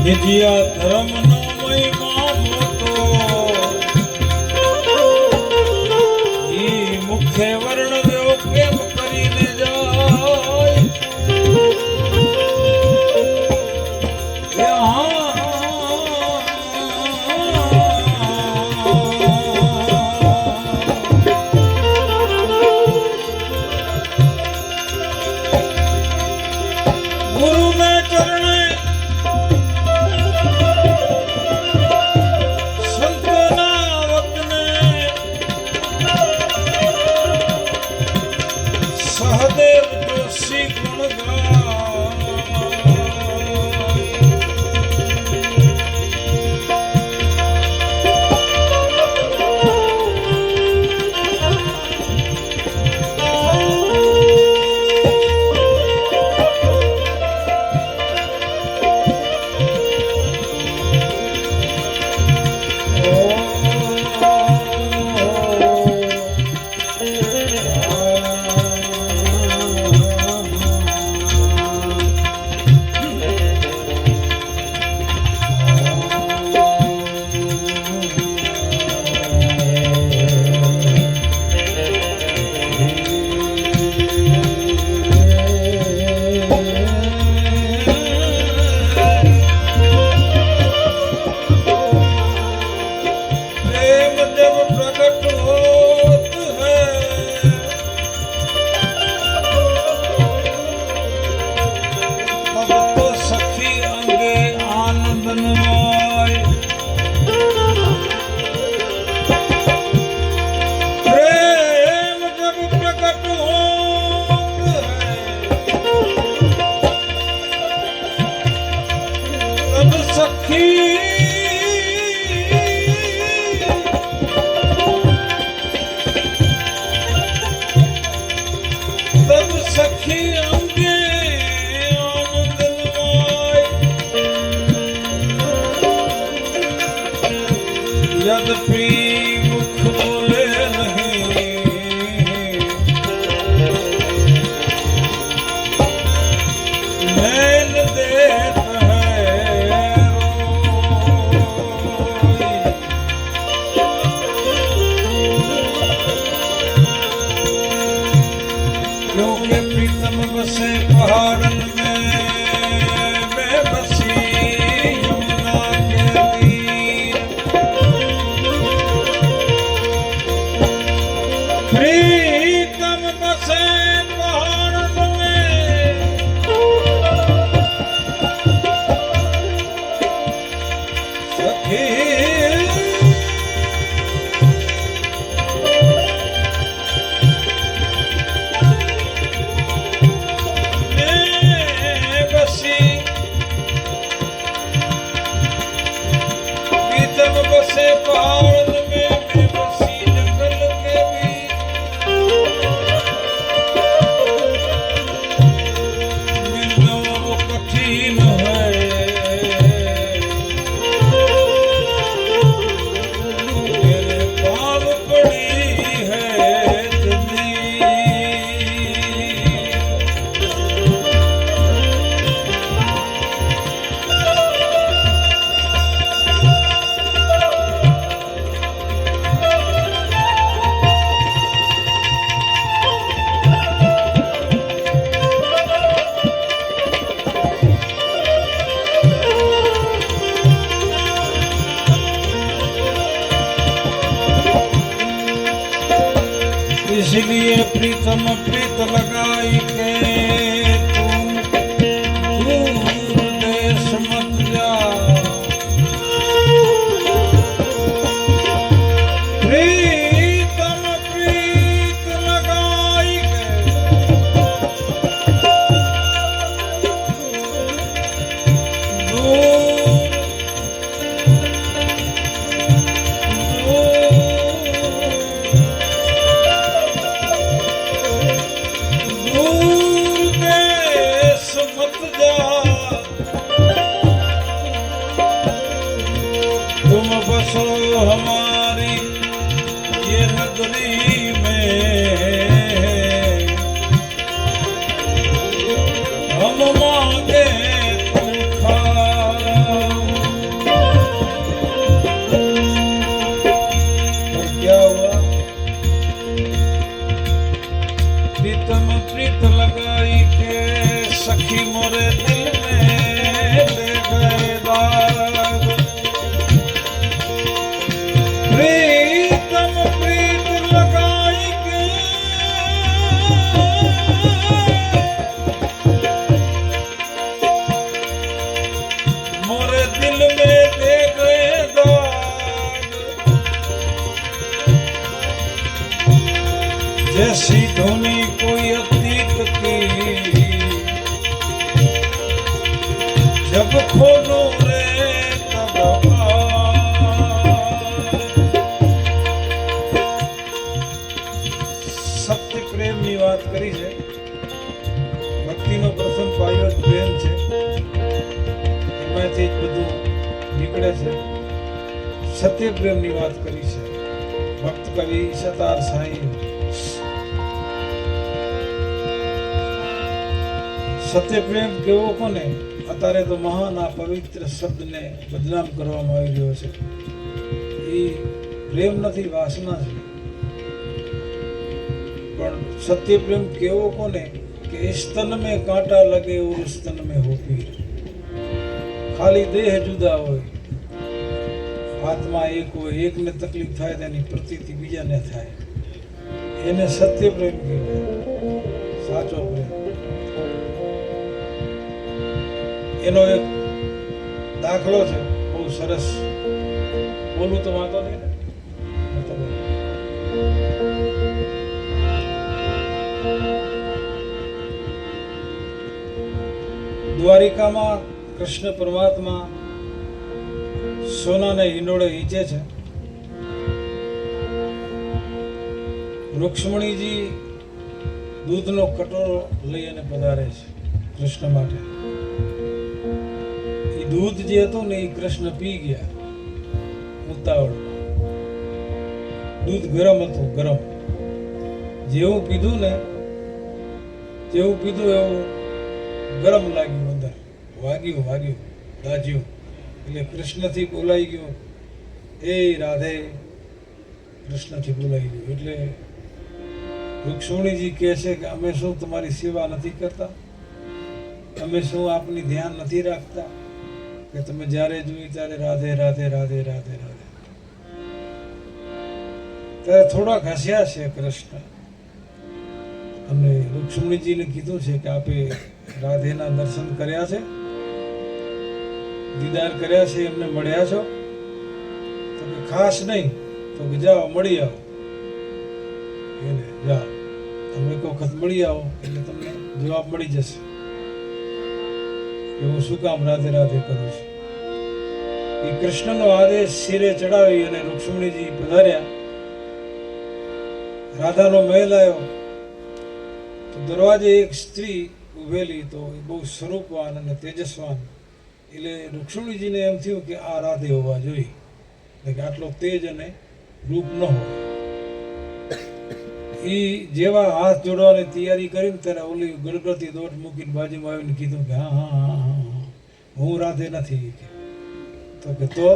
નિજિયા ધર્મનો મહિમા મોટો ઈ મુખ્ય વર્ણ વ્યો કેમ કરીને જાય ગુરુને ચરણે સંતના વતને સહદેવ જોશી ગુણ ગાય यद्यपि मुख बोले नहीं नैन देत है क्योंकि प्रीतम बसे पहाड़न में मैं बसी यमुना के तीर प्रीतम बसे पहाड़न में सखी बसे पहाड़ में मैं बसी जंगल के बीच मिलना वो कठिन है मेरे पाँव पड़ी है जमीन इसलिए प्रीतम प्रीत लगाई के तू दूर देश मत जा प्रीतम प्रीत लगाई के तुम बसो हमारी ये नगरी में हम मांगे तुम खाओ ऐसी धुनी कोई अतीत की जब खोलो रे तब સત્ય પ્રેમની વાત કરી છે. ભક્તિનો પ્રથમ પાયો જ પ્રેમ છે. એમાંથી જ બધું નીકળે છે. સત્ય પ્રેમની વાત કરી છે. ભક્ત કવિ સતાર સાંઈ સત્ય પ્રેમ કેવો કોને? અત્યારે તો મહાન આ પવિત્ર શબ્દને બદનામ કરવામાં આવી રહ્યો છે. એ પ્રેમ નથી, વાસના છે. પણ સત્ય પ્રેમ કેવો કોને કે इस तन में कांटा लगे और उस तन में हो पीर. ખાલી દેહ જુદા હોય, આત્મા એક હોય. એકને તકલીફ થાય તેની પ્રતીતિ બીજાને થાય. એને સત્ય પ્રેમ કહેવાય, સાચો પ્રેમ. એનો એક દાખલો છે બહુ સરસ. બોલું તો વાંધો નહીં ને? તો બોલું. દ્વારિકામાં કૃષ્ણ પરમાત્મા સોનાને હિંડોળે હીચે છે. રૂક્ષ્મણીજી દૂધનો કટોરો લઈ અને પધારે છે કૃષ્ણ માટે. એ દૂધ જે હતું ને એ કૃષ્ણ પી ગયા ઉતાવળ. દૂધ ગરમ હતું, ગરમ. જેવું પીધું એવું ગરમ લાગ્યું, અંદર વાગ્યું, દાજ્યું. એટલે કૃષ્ણથી બોલાઈ ગયું, એ રાધે. કૃષ્ણથી બોલાઈ ગયું એટલે રૂક્ષ્મણીજી કહે છે કે અમે શું તમારી સેવા નથી કરતા? અમે શું આપની ધ્યાન નથી રાખતા કે તમે જ્યારે જોઈ ત્યારે રાધે રાધે રાધે રાધે રાધે? ત્યારે થોડાક હસ્યા છે કૃષ્ણ અને રૂક્ષ્મણીજીને કીધું છે કે આપે રાધેના દર્શન કર્યા છે, દીદાર કર્યા છે, એમને મળ્યા છો? તો કે ખાસ નહીં, તો કે જાઓ મળી આવો. એને જાઓ, તમે એક વખત મળી આવો એટલે તમને જવાબ મળી જશે કે હું શું કામ રાધે રાધે કરું છું. એ કૃષ્ણનો આદેશ શિરે ચડાવી અને રૂક્ષ્મણીજી પધાર્યા. રાધાનો મહેલ આવ્યો તો દરવાજે એક સ્ત્રી ઉભેલી. તો એ બહુ સ્વરૂપવાન અને તેજસ્વાન. એટલે રૂક્ષ્મણીજીને એમ થયું કે આ રાધે હોવા જોઈએ, કે આટલો તેજ અને રૂપ ન હોય. એ જેવા હાથ જોડવાની તૈયારી કરીને ત્યારે ઓલી ગળગળતી દોટ મૂકીને બાજુમાં આવીને કીધું કે હા હા હા હા હા હું રાધે નથી. તો કે તો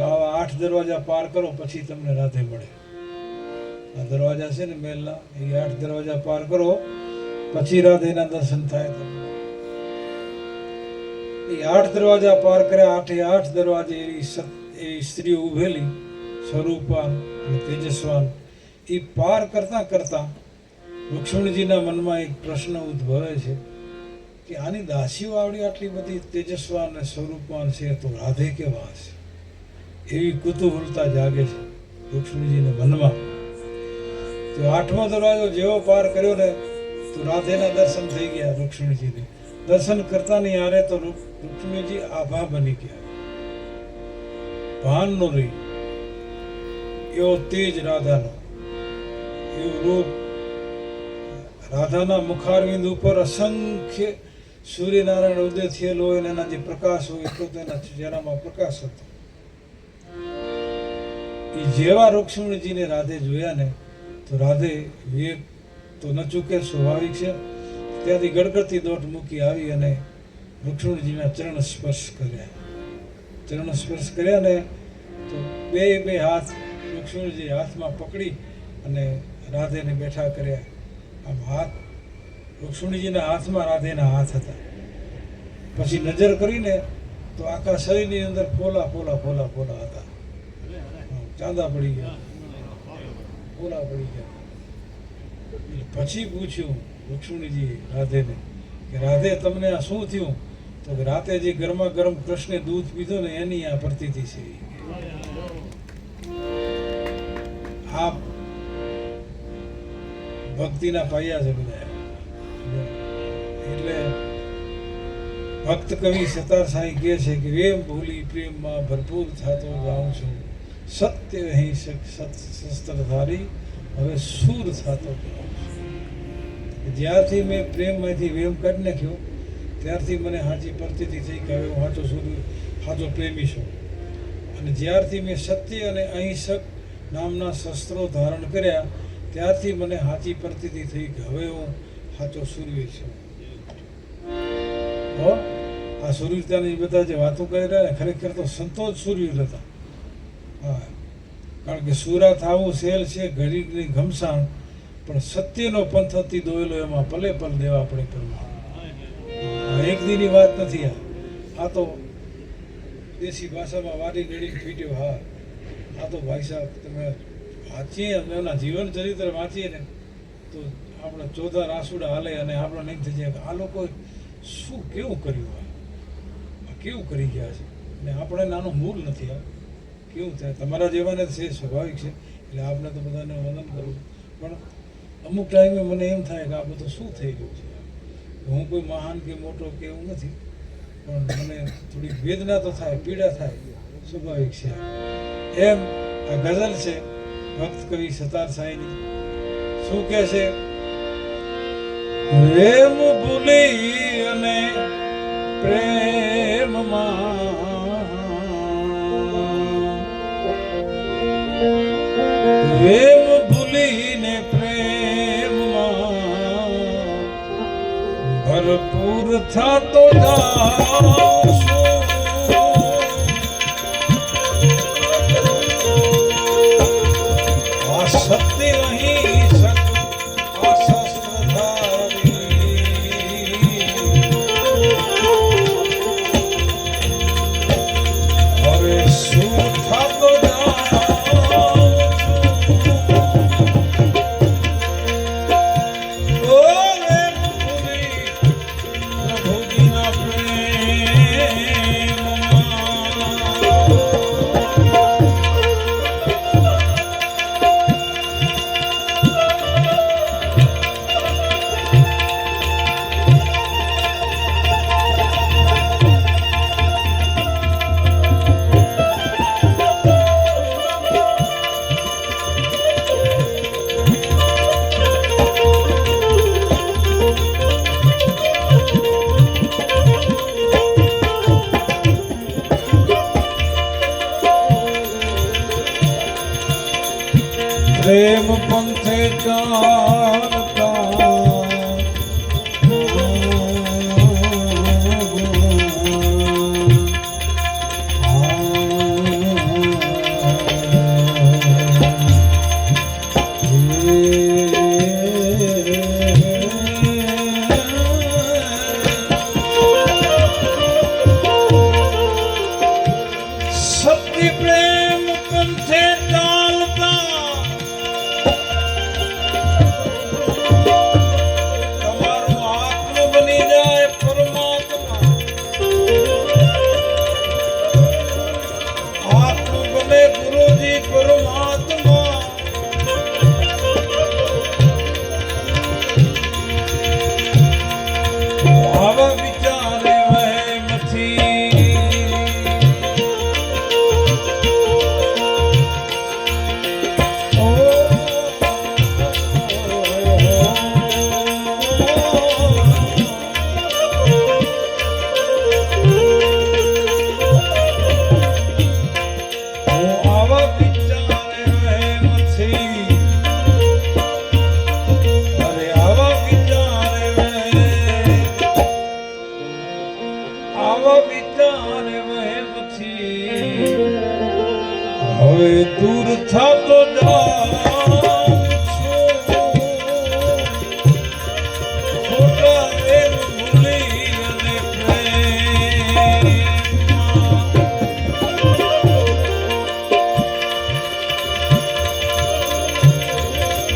આવા 8 દરવાજા પાર કરો પછી તમને રાધે મળે. આ દરવાજા છે ને મહેલના, એ 8 દરવાજા પાર કરો પછી રાધેના દર્શન થાય તમને. એ 8 દરવાજા પાર કર્યા. 8 દરવાજે એ સ્ત્રી ઉભેલી, સ્વરૂપવાન અને તેજસ્વાન. એ પાર કરતા કરતા રૂક્ષ્મણીજીના મનમાં એક પ્રશ્ન ઉદ્ભવે છે કે આની દાસીઓ આવડી આટલી બધી તેજસ્વાન અને સ્વરૂપવાન છે તો રાધે કેવા હશે? એવી કુતૂહલતા જાગે છે રૂક્ષ્મણીજીના મનમાં. તો 8મો દરવાજો જેવો પાર કર્યો ને તો રાધેના દર્શન થઈ ગયા રૂક્ષ્મણીજીને. દર્શન કરતા નહીં હારે તો રૂક્ષ્મણીજી આભા બની ગયા, ભાન નો રહી. એવો તેજ રાધાનો, એવું રૂપ. રાધાના મુખારવિંદ ઉપર અસંખ્ય સૂર્યનારાયણ ઉદય થયેલો હોય અને એના જે પ્રકાશ હોય એટલો તેના ચહેરામાં પ્રકાશ હતો. એ જેવા રૂક્ષ્મણીજીને રાધે જોયા ને તો રાધે વિવેક તો ન ચૂકે, સ્વાભાવિક છે. ત્યાંથી ગડગડતી દોટ મૂકી આવી અને રૂક્ષ્મણીજીના ચરણ સ્પર્શ કર્યા ને તો બે હાથ રૂક્ષ્મણીજી હાથમાં પકડી અને રાધેને બેઠા કર્યા. આમ હાથ રૂક્ષ્મણીજીના હાથમાં રાધેના હાથ હતા. પછી નજર કરીને તો આખા શરીરની અંદર ફોલા હતા. ચાંદા પડી ગયા, ફોલા પડી ગયા. પછી પૂછ્યું રૂક્ષ્મણીજી રાધેને કે રાધે તમને આ શું થયું? તો કે રાતે જે ગરમા ગરમ કૃષ્ણે દૂધ પીધું ને એની આ પ્રતીતિ છે. ભક્તિના પાયા છે બધા. એટલે ભક્ત કવિ સતાર સાંઈ કહે છે કે વેમ ભૂલી પ્રેમમાં ભરપૂર થતો જાઉં છું, સત્ય અહીં શસ્ત્રધારી હવે સૂર થતો જાઉં છું. જ્યારથી મેં પ્રેમમાંથી વેમ કાઢી નાખ્યો ત્યારથી મને સાચી પ્રતીતિ થઈ કે હવે હું સાચો સૂર, સાચો પ્રેમી છું. અને જ્યારથી મેં સત્ય અને અહિંસક નામના શસ્ત્રો ધારણ કર્યા ત્યારથી મને સાચી પ્રતીતિ થઈ કે હવે હું સાચો સૂરવીર છું. હો, આ સૂરવીરતાની બધા જે વાતો કરી રહ્યા ને ખરેખર તો સંતો જ સૂરવીર હતા. હા, કારણ કે સુરા થાવું સેલ છે ઘડીની ઘમસાણ, પણ સત્યનો પંથથી દોયેલો એમાં પલે પલ દેવા પડે પરમાણ. એક દીની વાત નથી આ તો દેશી ભાષામાં વાડી ગળી ફીટ્યો. હા, આ તો ભાઈ સાહેબ તમે વાંચીએ એના જીવન ચરિત્ર વાંચીએ ને તો આપણે ચોધા રાસુડા હાલે અને આપણે નહીં થઈ જાય આ લોકો શું કેવું કર્યું, આ કેવું કરી ગયા છે. ને આપણે નાનો મૂળ નથી. આ કેવું થાય તમારા જેવાને છે, સ્વાભાવિક છે. એટલે આપણે તો બધાને વંદન કરવું, પણ અમુક ટાઈમે મને એમ થાય કે આ બધું શું થઈ ગયું છે. હું કોઈ મહાન કે મોટો કે એવું નથી, પણ મને થોડીક વેદના તો થાય, પીડા થાય, સ્વાભાવિક છે. એમ આ ગઝલ છે ભક્ત કવિ સતાર સાંઈની. શું કહે છે? પ્રેમ ભૂલી અને પ્રેમમાં પ્રેમ ભૂલીને પ્રેમમાં ભરપૂર થતો જાઉં છું. આ સત્ય અહીં આ શસ્ત્રધારી હવે શું થતો પ્રેમ પંથે ચાલતા સત્ય પ્રેમ પંથે ચાલતા હવે દૂર થતો જાઉં છું. ખોટા પ્રેમ ભૂલી અને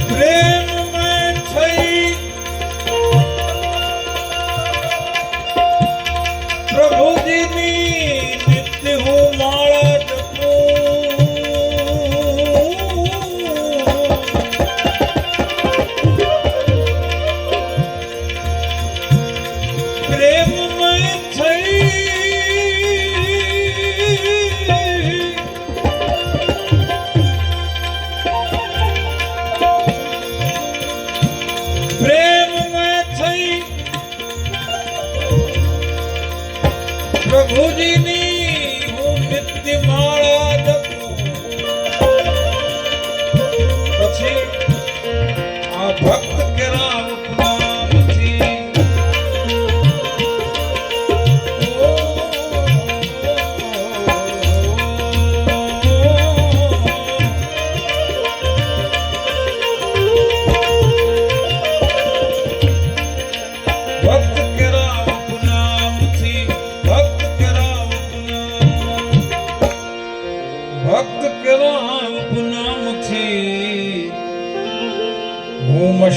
પ્રેમમાં થઈ પ્રભુજીની નિત્ય હું માળા જપું.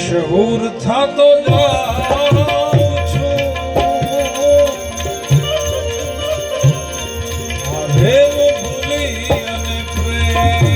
મશહૂર થાતો જાઉં છું આ રેવ ભૂલી અને પ્રેમ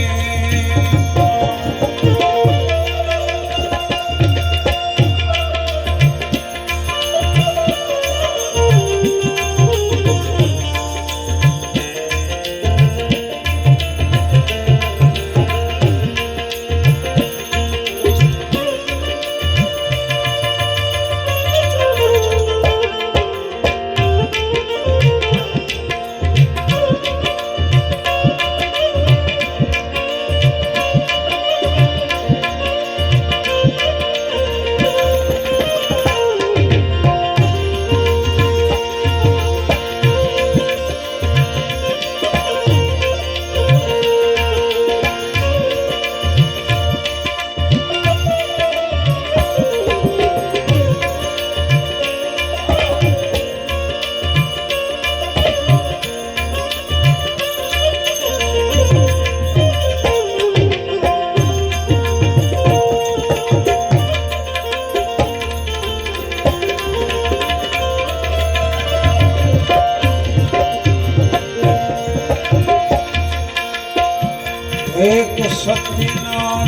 એક શક્તિના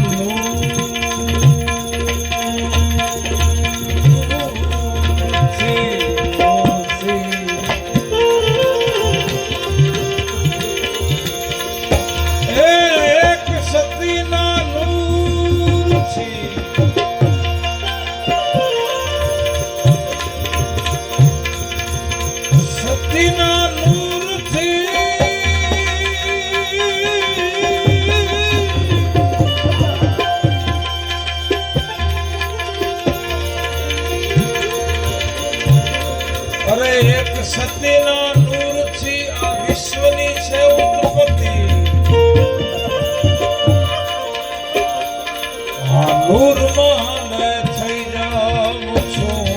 એક શક્તિના નૂર છે શક્તિના નૂર છે અરે એક સત્યના નૂરથી આ વિશ્વની છે ઉત્પત્તિ આ નૂરમાં મેં થઈ જાઉં છું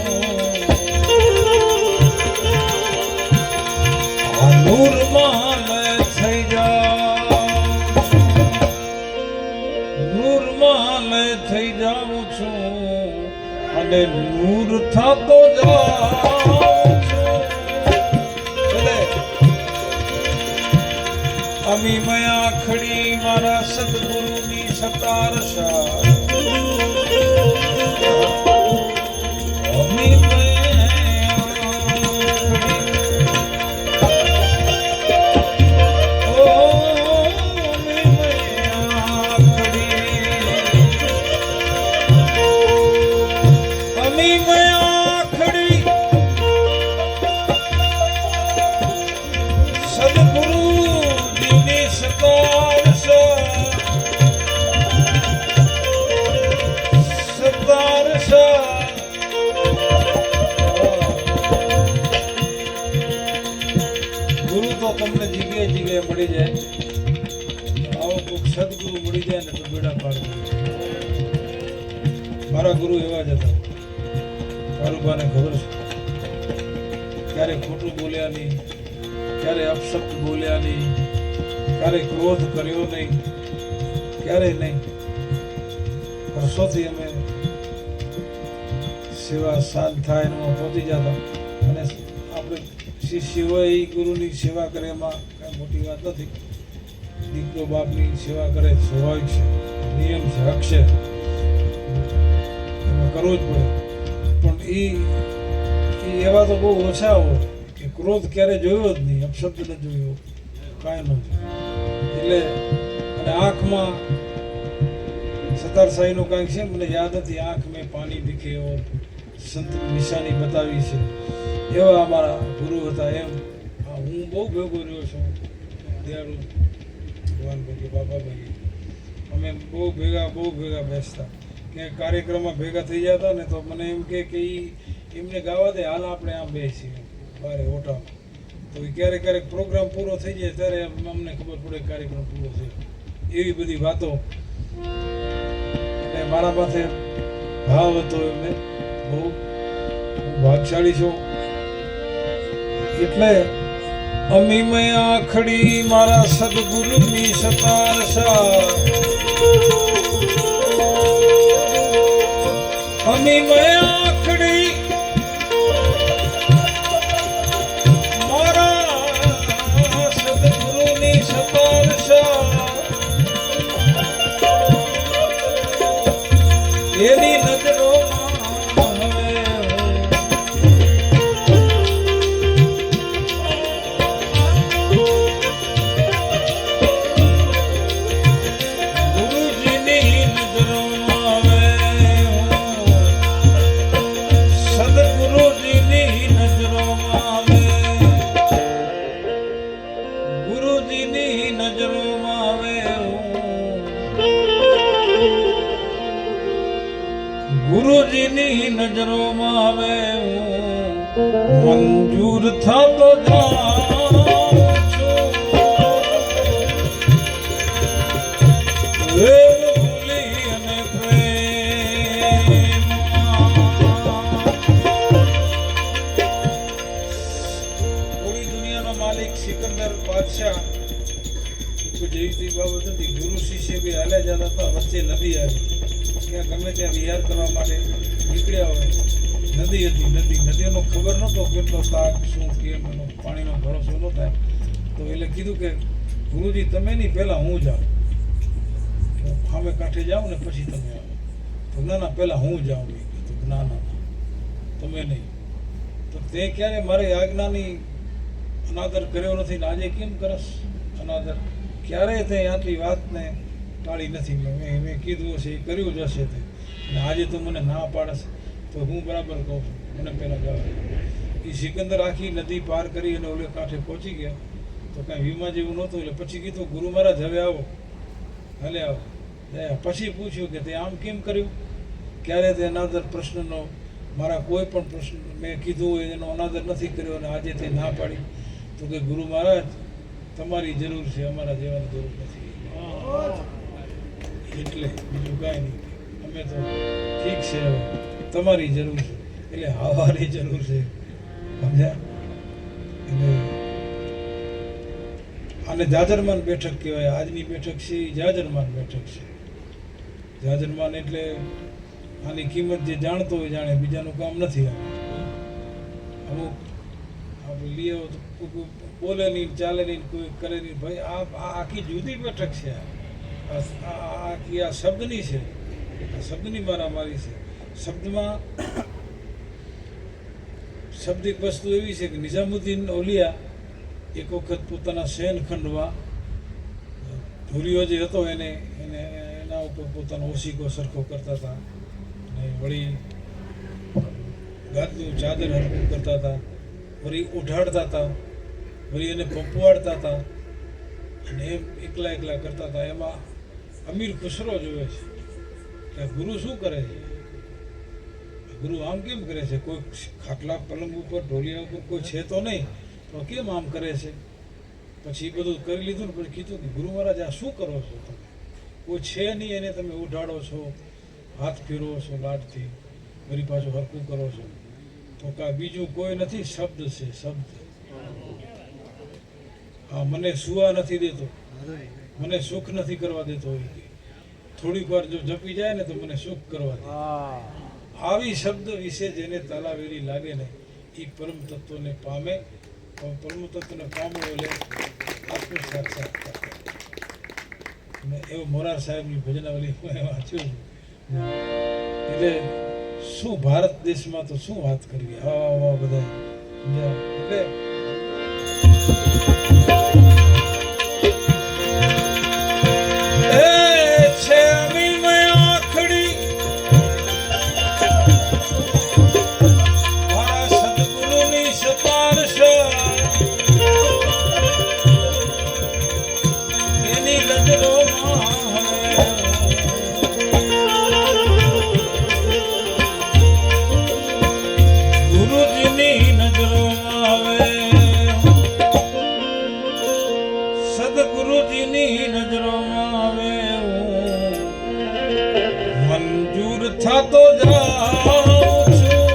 આ નૂરમાં મેં થઈ જાઉં છું નૂરમાં મેં થઈ જાઉં છું અને નૂર થતો જાઉં અમી મયા ખડી મારા સદગુરુની સતારશા અમી મયા ખડી સદગુરુ ગુરુ તો તમને જગ્યાએ જગ્યાએ મળી જાય આવો કોઈક સદગુરુ મળી જાય ને તો બેડા પાર મારા ગુરુ એવા જ હતા કારુબાને ખબર છે ક્યારે ખોટું બોલ્યા નહીં ક્યારે અપશબ્દ બોલ્યા નહીં ક્યારે ક્રોધ કર્યો નહીં ક્યારે નહીં વર્ષોથી અમે સેવા શાંત થાય એમાં પહોંચી જતા અને આપણે શિષ્ય હોય એ ગુરુની સેવા કરે એમાં કાંઈ મોટી વાત નથી દીકરો બાપની સેવા કરે સ્વાભાવિક છે નિયમ છે હક છે એમાં કરવું જ પડે પણ એ એવા તો બહુ ઓછા હોય કે ક્રોધ ક્યારે જોયો જ નહીં અપશબ્દ ન જોયો કાંઈ નથી એટલે અને આંખમાં સતાર સાઈનું કાંઈક છે મને યાદ નથી આંખ મેં પાણી દીખે ઓર સંત નિશાની બતાવી છે એવા અમારા ગુરુ હતા એમ હું બહુ ભેગો રહ્યો છું દયાળુ ભગવાન ભાઈ બાબા ભાઈ અમે બહુ ભેગા બેસતા કે કાર્યક્રમમાં ભેગા થઈ જતા ને તો મને એમ કે એમને ગાવા દે હાલ આપણે આમ બેસીએ બારે ઓટામાં તો એ ક્યારેક પ્રોગ્રામ પૂરો થઈ જાય ત્યારે અમને ખબર પડે કાર્યક્રમ પૂરો થયો એવી બધી વાતો અને મારા પાસે ભાવ હતો એમને બહુ ભાગશાળી છું એટલે અમી મેં આખડી મારા સદગુરુની સતારશા અમી મેં આખડી મારા સદગુરુની સતારશા એની નજરો ગુરુજીની નજરોમાં આવે મંજૂર થતો જાઉં છું ભૂલી અને પૂરી દુનિયાનો માલિક સિકંદર બાદશાહ જેવી બાબત હતી. ગુરુ શિષ્ય બી હાલ્યા જતા હતા, વચ્ચે નદી આવી. ત્યાં ગમે ત્યાં વિહાર કરવા માટે નીકળ્યા હોય, નદી હતી. નદીનો ખબર નહોતો કેટલો તાક શું કેમ એનો પાણીનો ભરોસો ન થાય. તો એટલે કીધું કે ગુરુજી તમે નહીં, પહેલાં હું જાઉં, સામે કાંઠે જાઉં ને પછી તમે આવો. તો ના પહેલાં હું જાઉં. તો ના તમે નહીં. તો તે ક્યારે મારે આજ્ઞાની અનાદર કર્યો નથી ને આજે કેમ કરસ અનાદર? ક્યારેય તે આટલી વાતને ટાળી નથી. મેં કીધું હશે, એ કર્યું જ હશે તે. અને આજે તો મને ના પાડશ તો હું બરાબર કહું છું, મને પહેલાં જવા. એ સિકંદર આખી નદી પાર કરી અને ઓલે કાંઠે પહોંચી ગયા. તો કાંઈ વીમા જેવું નહોતું. એટલે પછી કીધું ગુરુ મહારાજ હવે આવો, હાલે આવો. પછી પૂછ્યું કે તે આમ કેમ કર્યું? ક્યારે તે અનાદર પ્રશ્નનો, મારા કોઈ પણ પ્રશ્ન મેં કીધું હોય એનો અનાદર નથી કર્યો અને આજે તે ના પાડી. તો કે ગુરુ મહારાજ તમારી જરૂર છે, અમારા જેવાની જરૂર નથી. એટલે બીજું કાંઈ નહીં, અમે તો ઠીક છે, હવે તમારી જરૂર છે એટલે આવવાની જરૂર છે, સમજ્યા? એટલે આને જાજરમાન બેઠક કહેવાય. આજની બેઠક છે એ જાજરમાન બેઠક છે. જાજરમાન એટલે આની કિંમત જે જાણતો હોય જાણે, બીજાનું કામ નથી. અમુક આપણે લઈએ તો બોલે નહીં, ચાલે નહીં, કોઈ કરે નહીં. ભાઈ આ આખી જુદી બેઠક છે. આખી આ શબ્દની છે, આ શબ્દની મારામારી છે. શબ્દમાં શબ્દિક વસ્તુ એવી છે કે નિઝામુદ્દીન ઓલિયા એક વખત પોતાના શયનખંડમાં ધુરિયો જે હતો એને એના ઉપર પોતાનો ઓશીકો સરખો કરતા હતા અને વળી ગાદલું ચાદર હરકું કરતા હતા, વળી ઉઢાડતા હતા, વળી એને પંપવાડતા હતા અને એમ એકલા કરતા હતા. એમાં અમીર ખુસરો જોવે છે કે ગુરુ શું કરે છે, ગુરુ આમ કેમ કરે છે? કોઈ ખાટલા પલંગ ઉપર ઢોલિયા ઉપર કોઈ છે તો નહીં, તો કેમ આમ કરે છે? પછી બધું કરી લીધું ને પછી કીધું કે ગુરુ મહારાજ આ શું કરો છો તમે? કોઈ છે નહીં એને તમે ઉઢાડો છો, હાથ ફેરવો છો લાડથી, વળી પાછું હરકું કરો છો. તો કાં બીજું કોઈ નથી, શબ્દ છે, શબ્દ. હા, મને સુવા નથી દેતો, મને સુખ નથી કરવા દેતો. થોડીક વાર જો જપી જાય ને તો મને સુખ કરવા દે. આવી શબ્દ વિશે જેને તાલાવેરી લાગે ને એ પરમ તત્વને પામે. પરમ તત્વને પામો એટલે આત્મ સાક્ષાત્કાર. એવું મોરાર સાહેબની ભજનાવલી વાંચ્યું. એટલે શું ભારત દેશમાં તો શું વાત કરવી, આવા બધા. એટલે સદગુરુજીની નજરોમાં આવે મંજૂર થતો જાઉં છું,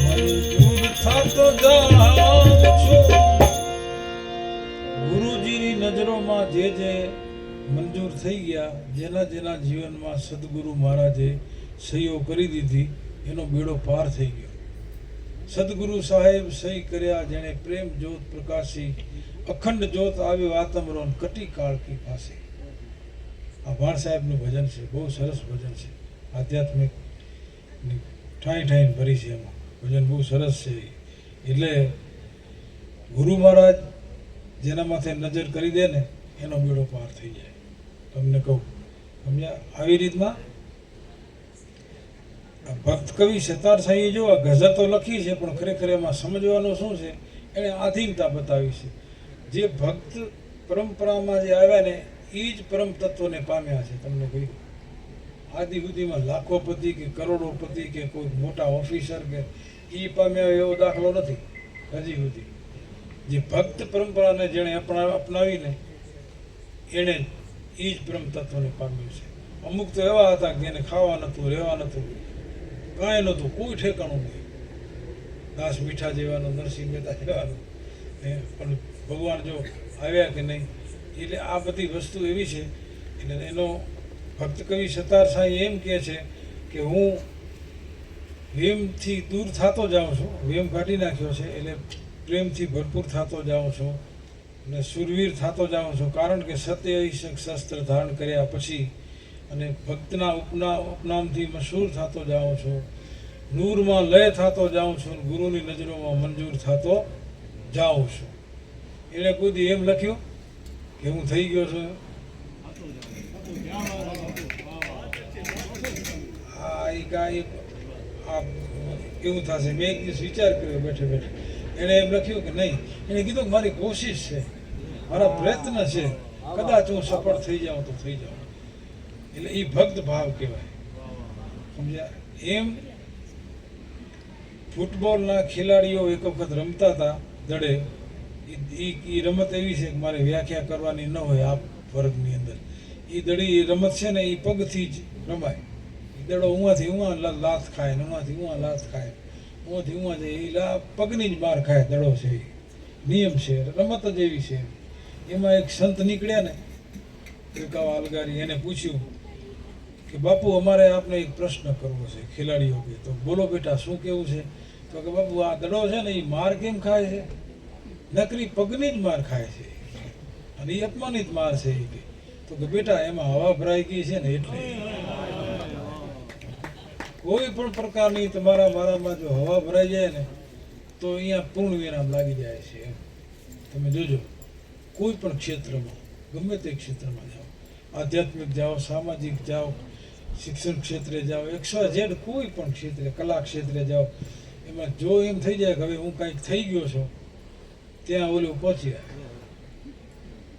મંજૂર થતો જાઉં છું. ગુરુજીની નજરોમાં જે મંજૂર થઈ ગયા, જેના જેના જીવનમાં સદગુરુ મહારાજે સહીઓ કરી દીધી એનો બેડો પાર થઈ ગયો. સદગુરુ સાહેબ સહી કર્યા, જેણે પ્રેમ જ્યોત પ્રકાશી, અખંડ જ્યોત આવ્યો આતમરોન કટી કાળકી પાસે. આ ભાણ સાહેબનું ભજન છે, બહુ સરસ ભજન છે, આધ્યાત્મિક ઠાઈ ઠાઈને ભરી છે. એમાં ભજન બહુ સરસ છે. એટલે ગુરુ મહારાજ જેના માથે નજર કરી દે ને એનો બેડો પાર થઈ જાય. તમને કહું સમજ્યા? આવી રીતના ભક્ત કવિ સતાર સાંઈએ જો આ ગઝલ તો લખી છે, પણ ખરેખર એમાં સમજવાનું શું છે, એણે આધીનતા બતાવી છે. જે ભક્ત પરંપરામાં જે આવ્યા ને એ જ પરમ તત્વને પામ્યા છે. તમને કહ્યું આદિ સુધીમાં લાખોપતિ કે કરોડોપતિ કે કોઈ મોટા ઓફિસર કે એ પામ્યા એવો દાખલો નથી હજી સુધી. જે ભક્ત પરંપરાને જેણે અપનાવીને એણે એ જ બ્રહ્મ તત્વને પામ્યું છે. અમુક તો એવા હતા કે એને ખાવા નહોતું, રહેવા નહોતું, કાંઈ નહોતું, કોઈ ઠેકાણું નહીં. દાસ મીઠા જેવાનું, નરસિંહ મહેતા જેવાનું, પણ ભગવાન જો આવ્યા કે નહીં. એટલે આ બધી વસ્તુ એવી છે. એટલે એનો ભક્ત કવિ સતાર સાંઈ એમ કહે છે કે હું વેમથી દૂર થતો જાઉં છું, વેમ કાઢી નાખ્યો છે, એટલે પ્રેમથી ભરપૂર થતો જાઉં છું અને સુરવીર થતો જાઉં છું. કારણ કે સત્ય શસ્ત્ર ધારણ કર્યા પછી અને ભક્તના ઉપનામથી મશહૂર થતો જાઉં છું, નૂરમાં લય થતો જાઉં છું, ગુરુની નજરોમાં મંજૂર થતો જાઉં છું. એણે કોઈ દી એમ લખ્યું કે હું થઈ ગયો છું? એવું થશે. મેં એક દિવસ વિચાર કર્યો બેઠે બેઠે. એણે એમ લખ્યું કે નહીં, એણે કીધું કે મારી કોશિશ છે, મારા પ્રયત્ન છે, કદાચ હું સફળ થઈ જાઉં તો થઈ જાઉં. એટલે એ ભક્ત ભાવ કહેવાય. સમજ્યા? એમ ફૂટબોલના ખેલાડીઓ એક વખત રમતા હતા દડે. એ રમત એવી છે કે મારે વ્યાખ્યા કરવાની ન હોય આ વર્ગની અંદર. એ દડી રમત છે ને એ પગથી જ રમાય. દડો ઉવાથી ઉવા લાત ખાય ને ઉવાથી ઉવા લાત ખાય, ઉવાથી ઉવા જાય. એ પગની જ બહાર ખાય દડો છે. એ નિયમ છે, રમત જ એવી છે. એમાં એક સંત નીકળ્યા ને એકાવા અલગારી, એને પૂછ્યું કે બાપુ અમારે આપને એક પ્રશ્ન કરવો છે. ખેલાડીઓ કે તો બોલો બેટા શું કેવું છે? તો કે બાપુ આ દડો છે ને એ માર કેમ ખાય છે? નકરી પગની જ માર ખાય છે અને એ અપમાનિત માર છે. એ કે તો કે બેટા એમાં હવા ભરાઈ ગઈ છે ને એટલે. કોઈ પણ પ્રકારની તમારા મારામાં જો હવા ભરાઈ જાય ને તો અહીંયા પૂર્ણ વિરામ લાગી જાય છે. તમે જોજો કોઈ પણ ક્ષેત્રમાં, ગમે તે ક્ષેત્રમાં જાઓ, આધ્યાત્મિક જાઓ, સામાજિક જાઓ, શિક્ષણ ક્ષેત્રે જાઓ, XYZ કોઈ પણ ક્ષેત્રે, કલા ક્ષેત્રે જાઓ, એમાં જો એમ થઈ જાય કે હવે હું કાંઈક થઈ ગયો છું, ત્યાં ઓલું પહોંચી આવે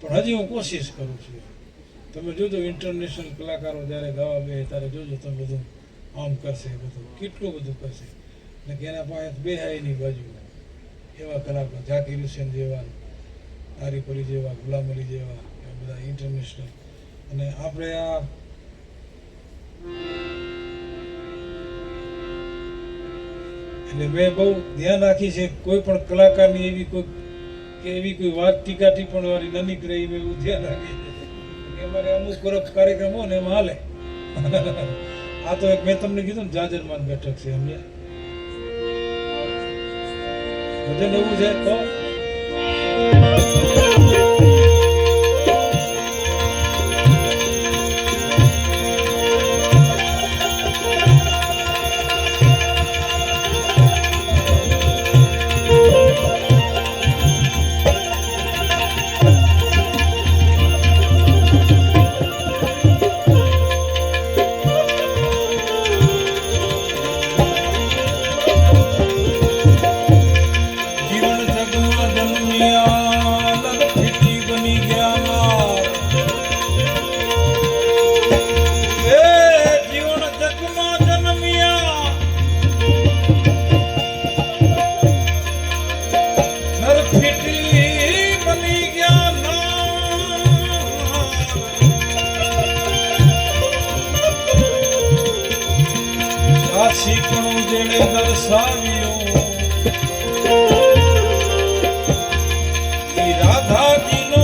પણ હજી હું કોશિશ કરું છું. તમે જોજો ઇન્ટરનેશનલ કલાકારો જ્યારે ગાવા બે ત્યારે જોજો તમે બધું આમ કરશે, બધું કેટલું બધું કરશે ને કે એના પાસે બેહાઈની બાજુ એવા કલાકાર, ઝાકીર હુસેન જેવા, આરિફ અલી જેવા, ગુલામ અલી જેવા, એવા બધા ઇન્ટરનેશનલ. અને આપણે આ એટલે મેં બહુ ધ્યાન રાખી છે કોઈ પણ કલાકારની એવી કોઈ વાત ટીકા ટિપ્પણ વાળી ન નીકળે એ મેં એવું ધ્યાન રાખી છે. અમારે અમુક કાર્યક્રમ હોય ને એમાં હાલે. આ તો એક મેં તમને કીધું ને જાજરમાન બેઠક છે. સમજ્યા? ભજન એવું છે તો શીખણું જેણે દર્શાવ્યું એ રાધાજીનો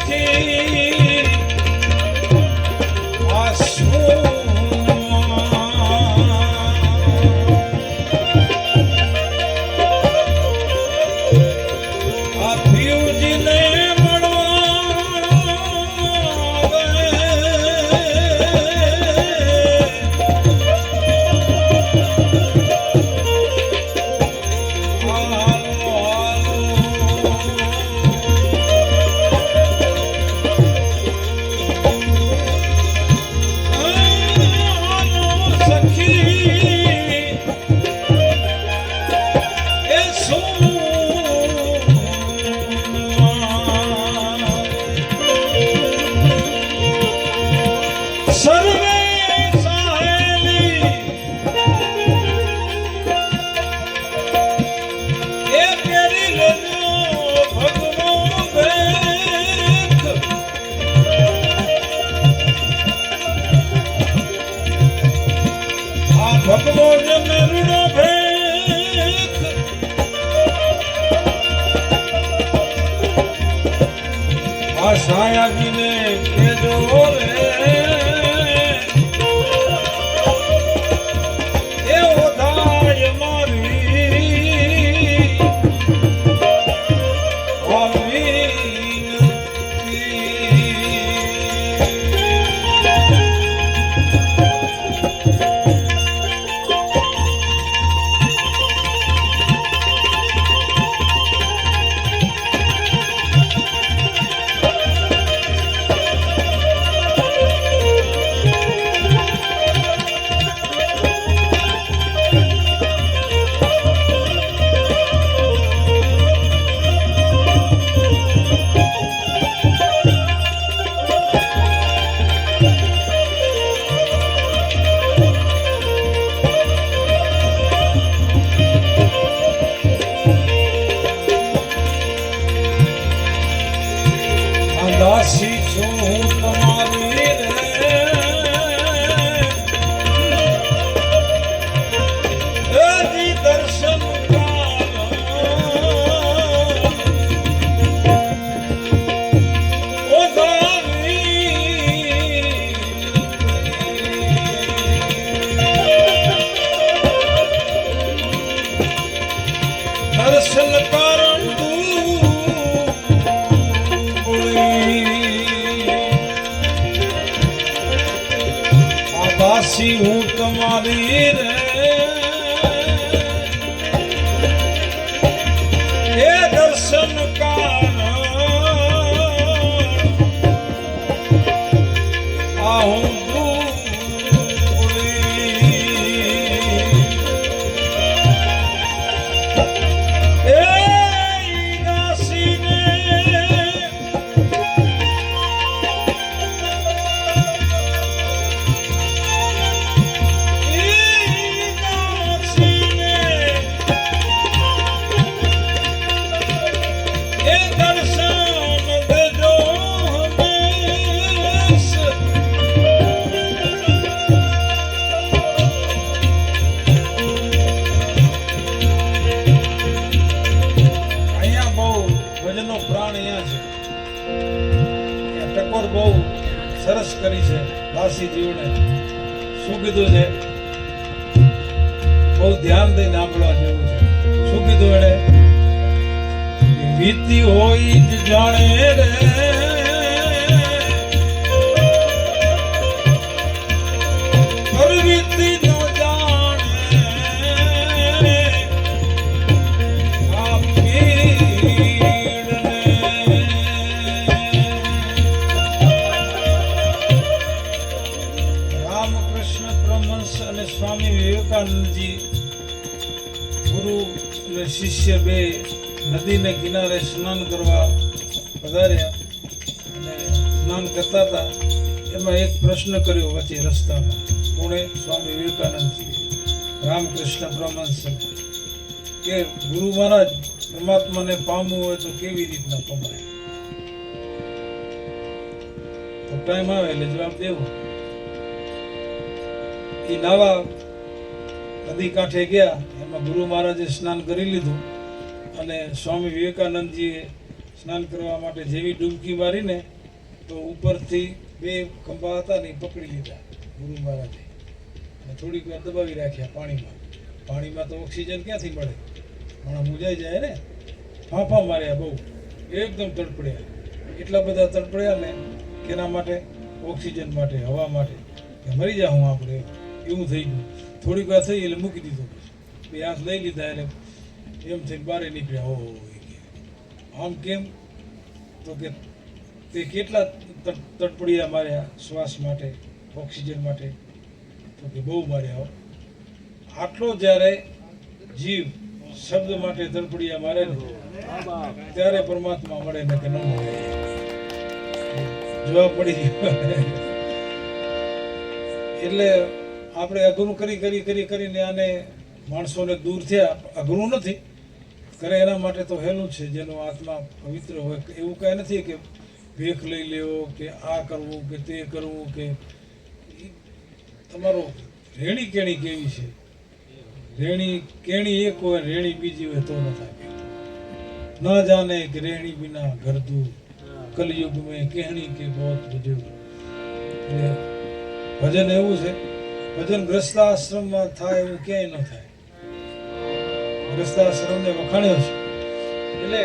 સખી આ શું ભગવો જનરનો ભેખ આ સાયાજીને કેજો રે એ ઓધાય મારી દાસી છું તમારી રે દર્શન દર્શન કારણ દાસી હું તમારી રે એ દર્શન કારણ આ હું પ્રાણ અહીંયા છે ટકોર બહુ સરસ કરી છે દાસી જીવને શું કીધું છે બહુ ધ્યાન દઈને સાંભળવા જેવું છે શું કીધું એને વીતી હોય જ જાણે રે પરવીતી ન જાણે આ સ્વામી વિવેકાનંદજી ગુરુ અને શિષ્ય બે નદીને કિનારે સ્નાન કરવા પધાર્યા અને સ્નાન કરતા હતા એમાં એક પ્રશ્ન કર્યો વચ્ચે રસ્તામાં કોણે સ્વામી વિવેકાનંદજી રામકૃષ્ણ પરમહંસ કે ગુરુ મહારાજ પરમાત્માને પામવું હોય તો કેવી રીતના પમાય તો ટાઈમ આવે એટલે જવાબ દેવો એ નાવા નદી કાંઠે ગયા એમાં ગુરુ મહારાજે સ્નાન કરી લીધું અને સ્વામી વિવેકાનંદજીએ સ્નાન કરવા માટે જેવી ડૂબકી મારીને તો ઉપરથી બે ખંભા હતા ને એ પકડી લીધા ગુરુ મહારાજે અને થોડીક વાર દબાવી રાખ્યા પાણીમાં તો ઓક્સિજન ક્યાંથી મળે, માણસ મુજાઈ જાય ને. ફાંફા માર્યા બહુ, એકદમ તડપડ્યા, એટલા બધા તડપડ્યા ને કે એના માટે ઓક્સિજન માટે, હવા માટે, કે મરી જાઉં આપણે એવું થઈ ગયું. થોડીક વાર થઈ એટલે મૂકી દીધો, બે હાથ લઈ લીધા એટલે એમ થઈને બહાર નીકળ્યા. ઓહો, આમ કેમ? તો કે તે કેટલા તડપડિયા માર્યા શ્વાસ માટે, ઓક્સિજન માટે, તો કે બહુ માર્યા હો. આટલો જ્યારે જીવ શબ્દ માટે તડપડિયા મારે ને ત્યારે પરમાત્મા મળે ને કે ન મળે, જવાબ પડી ગયો. એટલે આપણે અઘરું કરીને આને માણસોને દૂર થયા. અઘરું નથી કરે એના માટે તો હેલું છે, જેનો આત્મા પવિત્ર હોય. એવું કાંઈ નથી કે ભેખ લઈ લેવો કે આ કરવું કે તે કરવું, કે તમારો રેણી કેણી કેવી છે. રેણી કેણી એક હોય, રેણી બીજી હોય તો ન થાય. ન જાને કે રેણી બિના ઘર દૂર, કલયુગ મેં કહેણી કે બહોત બુજુર્ગ. એટલે ભજન એવું છે, ભજન ગ્રસ્તાશ્રમમાં થાય એવું ક્યાંય ન થાય. ગ્રસ્તાશ્રમને વખાણ્યો છે એટલે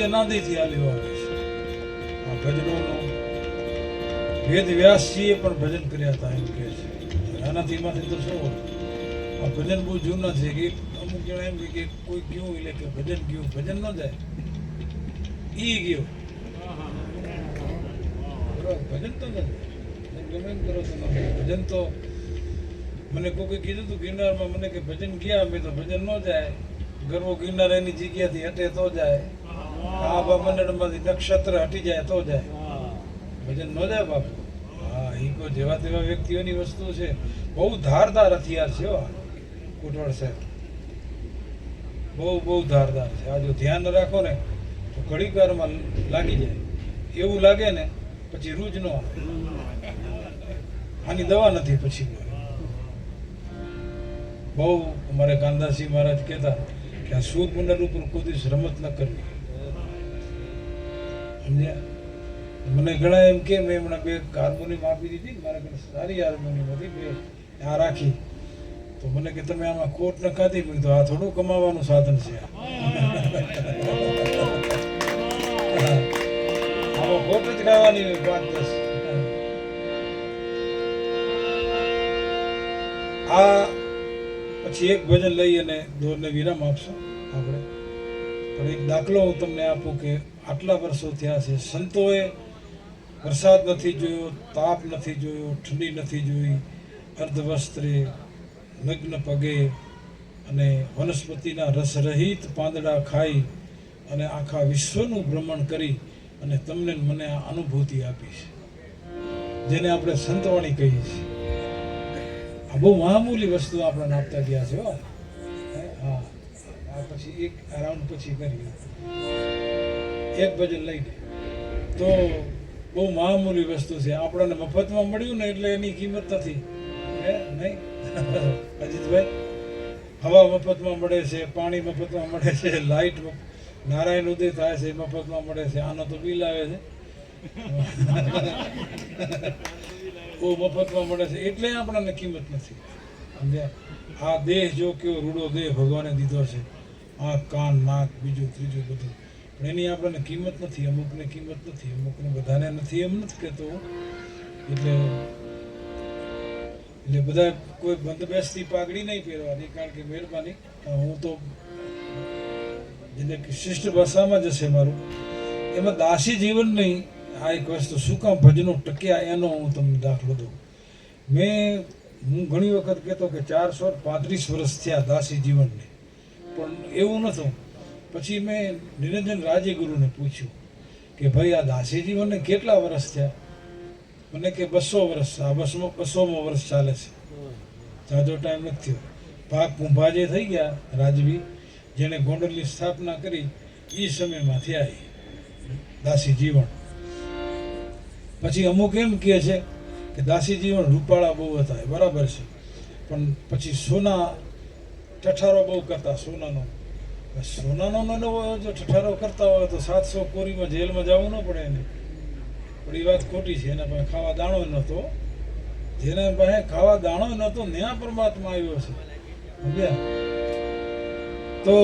અનાદિથી હાલ્યો આવે છે. આ ભજનોનો વેદ વ્યાસજીએ પણ ભજન કર્યા હતા એમ કહે છે. આનાથી માંથી તો શું હોય? આ ભજન બહુ જૂના છે કે અમુક જણા એમ કે કોઈ ગયું એટલે કે ભજન ગયું, ભજન ન જાય, ઈ ગયો. બરાબર, ભજન તો ન જાય. ગમે એમ કરો તો ન જાય. ભજન તો મને કોઈ કીધું હતું ગિરનારમાં, મને કે ભજન ગયા અમે તો ભજન ન જાય. ગરવો ગિરનાર એની જગ્યાથી હટે તો જાય, આબા મંડળમાંથી નક્ષત્ર હટી જાય તો જાય, ભજન ન જાય બાપુ. હા, એ કોઈ જેવા તેવા વ્યક્તિઓની વસ્તુ છે. બહુ ધારદાર હથિયાર છે હો કોટવાડ સાહેબ, બહુ ધારદાર છે. આ જો ધ્યાન રાખો ને તો ઘડીક વારમાં લાગી જાય. એવું લાગે ને પછી રૂજ ન આવે. આની દવા નથી પછી. બહુ અમારે કાનદાસજી મહારાજ કહેતા કે આ સૂર મંડળ ઉપર કોઈ દિવસ રમત ન કરવી. સમજ્યા? મને ઘણા એમ કે મેં હમણાં 2 હાર્મોનિયમ આપી દીધી, મારા ઘરે સારી હાર્મોનિયમ હતી, 2 આ રાખી. તો મને કે તમે આમાં ખોટ ન ખાધી. મેં તો આ થોડું કમાવાનું સાધન છે. આમાં ખોટ જ ખાવાની હોય 5-10. આ પછી એક ભજન લઈ અને દોરને વિરામ આપશો આપણે. પણ એક દાખલો હું તમને આપું કે આટલા વર્ષો થયા છે, સંતોએ વરસાદ નથી જોયો, તાપ નથી જોયો, ઠંડી નથી જોઈ, અર્ધવસ્ત્રે નગ્ન પગે અને વનસ્પતિના રસરહિત પાંદડા ખાઈ અને આખા વિશ્વનું ભ્રમણ કરી અને તમને મને આ અનુભૂતિ આપી છે, જેને આપણે સંતવાણી કહીએ છીએ. આ બહુ મામૂલી વસ્તુ આપણને આપતા ગયા છે હો. હા, આ પછી એક રાઉન્ડ પછી કરીએ, એક ભજન લઈને. તો બહુ મામૂલી વસ્તુ છે, આપણને મફતમાં મળ્યું ને એટલે એની કિંમત નથી. હે નહીં અજીતભાઈ? હવા મફતમાં મળે છે, પાણી મફતમાં મળે છે, લાઇટ નારાયણ ઉદય થાય છે મફતમાં મળે છે. આનો તો બિલ આવે છે, બહુ મફતમાં મળે છે એટલે આપણને કિંમત નથી. સમજ્યા? આ દેહ જો કેવો રૂડો દેહ ભગવાને દીધો છે, આંખ કાન નાક બીજું ત્રીજું બધું, પણ એની આપણને કિંમત નથી. અમુકને કિંમત નથી, અમુકને બધાને નથી એમ નથી કહેતો. એટલે બધા કોઈ બંધબેસતી પાઘડી નહીં પહેરવાની, કારણ કે મહેરબાની હું તો જેને શિષ્ટ ભાષામાં જશે મારું, એમાં દાસી જીવન નહીં. આ એક વસ્તુ શું કામ ભજનો ટક્યા એનો હું તમને દાખલો દઉં. હું ઘણી વખત કહેતો કે 435 વર્ષ થયા દાસી જીવનને, પણ એવું નહોતું. પછી મેં નિરંજન રાજ્યગુરુને પૂછ્યું કે ભાઈ આ દાસી જીવનને કેટલા વર્ષ થયા? મને કે 200 વર્ષ. આ 200મો વર્ષ ચાલે છે, જાજો ટાઈમ નથી થયો. ભાગ કુંભા જે થઈ ગયા રાજવી, જેણે ગોંડલની સ્થાપના કરી, એ સમયમાં થયા દાસી જીવન. પછી અમુક એમ કહે છે કે દાસી જીવન રૂપાળા બહુ હતા, બરાબર છે, પણ પછી સોના ઠઠારો બહુ કરતા. સોનાનો જો ઠઠારો કરતા હોય તો 700 કોરીમાં જેલમાં જવું ન પડે એને. પણ એ વાત ખોટી છે. એના પાસે ખાવા દાણો નહોતો. જેના પાસે ખાવા દાણો નહોતો ત્યાં પરમાત્મા આવ્યો છે. સમજ્યા? તો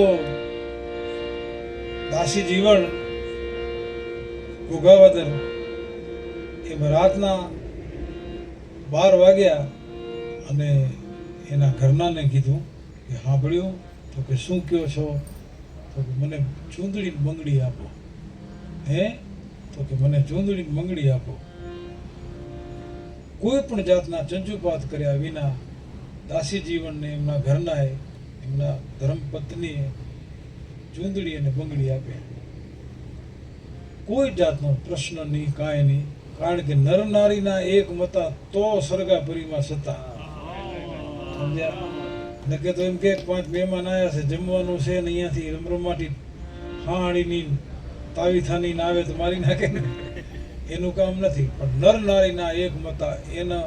દાસી જીવન ઘોઘાવદર એમાં રાતના 12 વાગ્યા અને એના ઘરનાને કીધું કે સાંભળ્યું? તો કે શું કહો છો? તો કે મને ચૂંદડી બંગડી આપો. હે? તો કે મને ચૂંદડી બંગડી આપો. કોઈ પણ જાતના ચંચુપાત કર્યા વિના દાસી જીવનને એમના ઘરનાએ, એમના ધર્મપત્નીએ ચૂંદડી અને બંગડી આપે. કોઈ જાતનો પ્રશ્ન નહીં, કાંઈ નહીં. કારણ કે નર નારીના એક મતા તો સરગાપરીમાં સતા. સમજ્યા? નકે તો એમ કે 5 મહેમાન આવ્યા છે, જમવાનું છે ને અહીંયાથી રમરમાટી હાણીની તાવીથાની આવે તો મારી નાખે ને, એનું કામ નથી. પણ નર નારીના એક મતા એના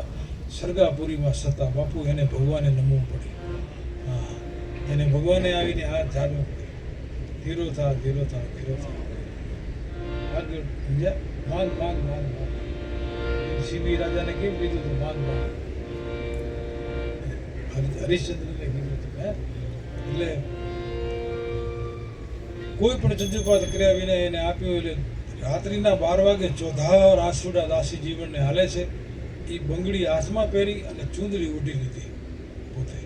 સરગાપુરીમાં સતા. બાપુ એને ભગવાને નમવું પડે. હા, એને ભગવાને આવીને હાથ ઝાડવો પડે. ધીરો થા, ધીરો થા, ધીરો થા. આગળ સમજ્યા? માંગ માંગ માંગ માંગ. શિબી રાજાને કેમ કીધું હતું? માંગ માંગ. હરિશ્ચંદ્રને કીધું હતું. એટલે કોઈ પણ ચંદ્રપાત કર્યા વિના એને આપ્યું. એટલે રાત્રિના 12 વાગે ચોધા રાસુડા દાસી જીવનને હાલે છે. એ બંગડી હાથમાં પહેરી અને ચૂંદડી ઉડી લીધી પોતે.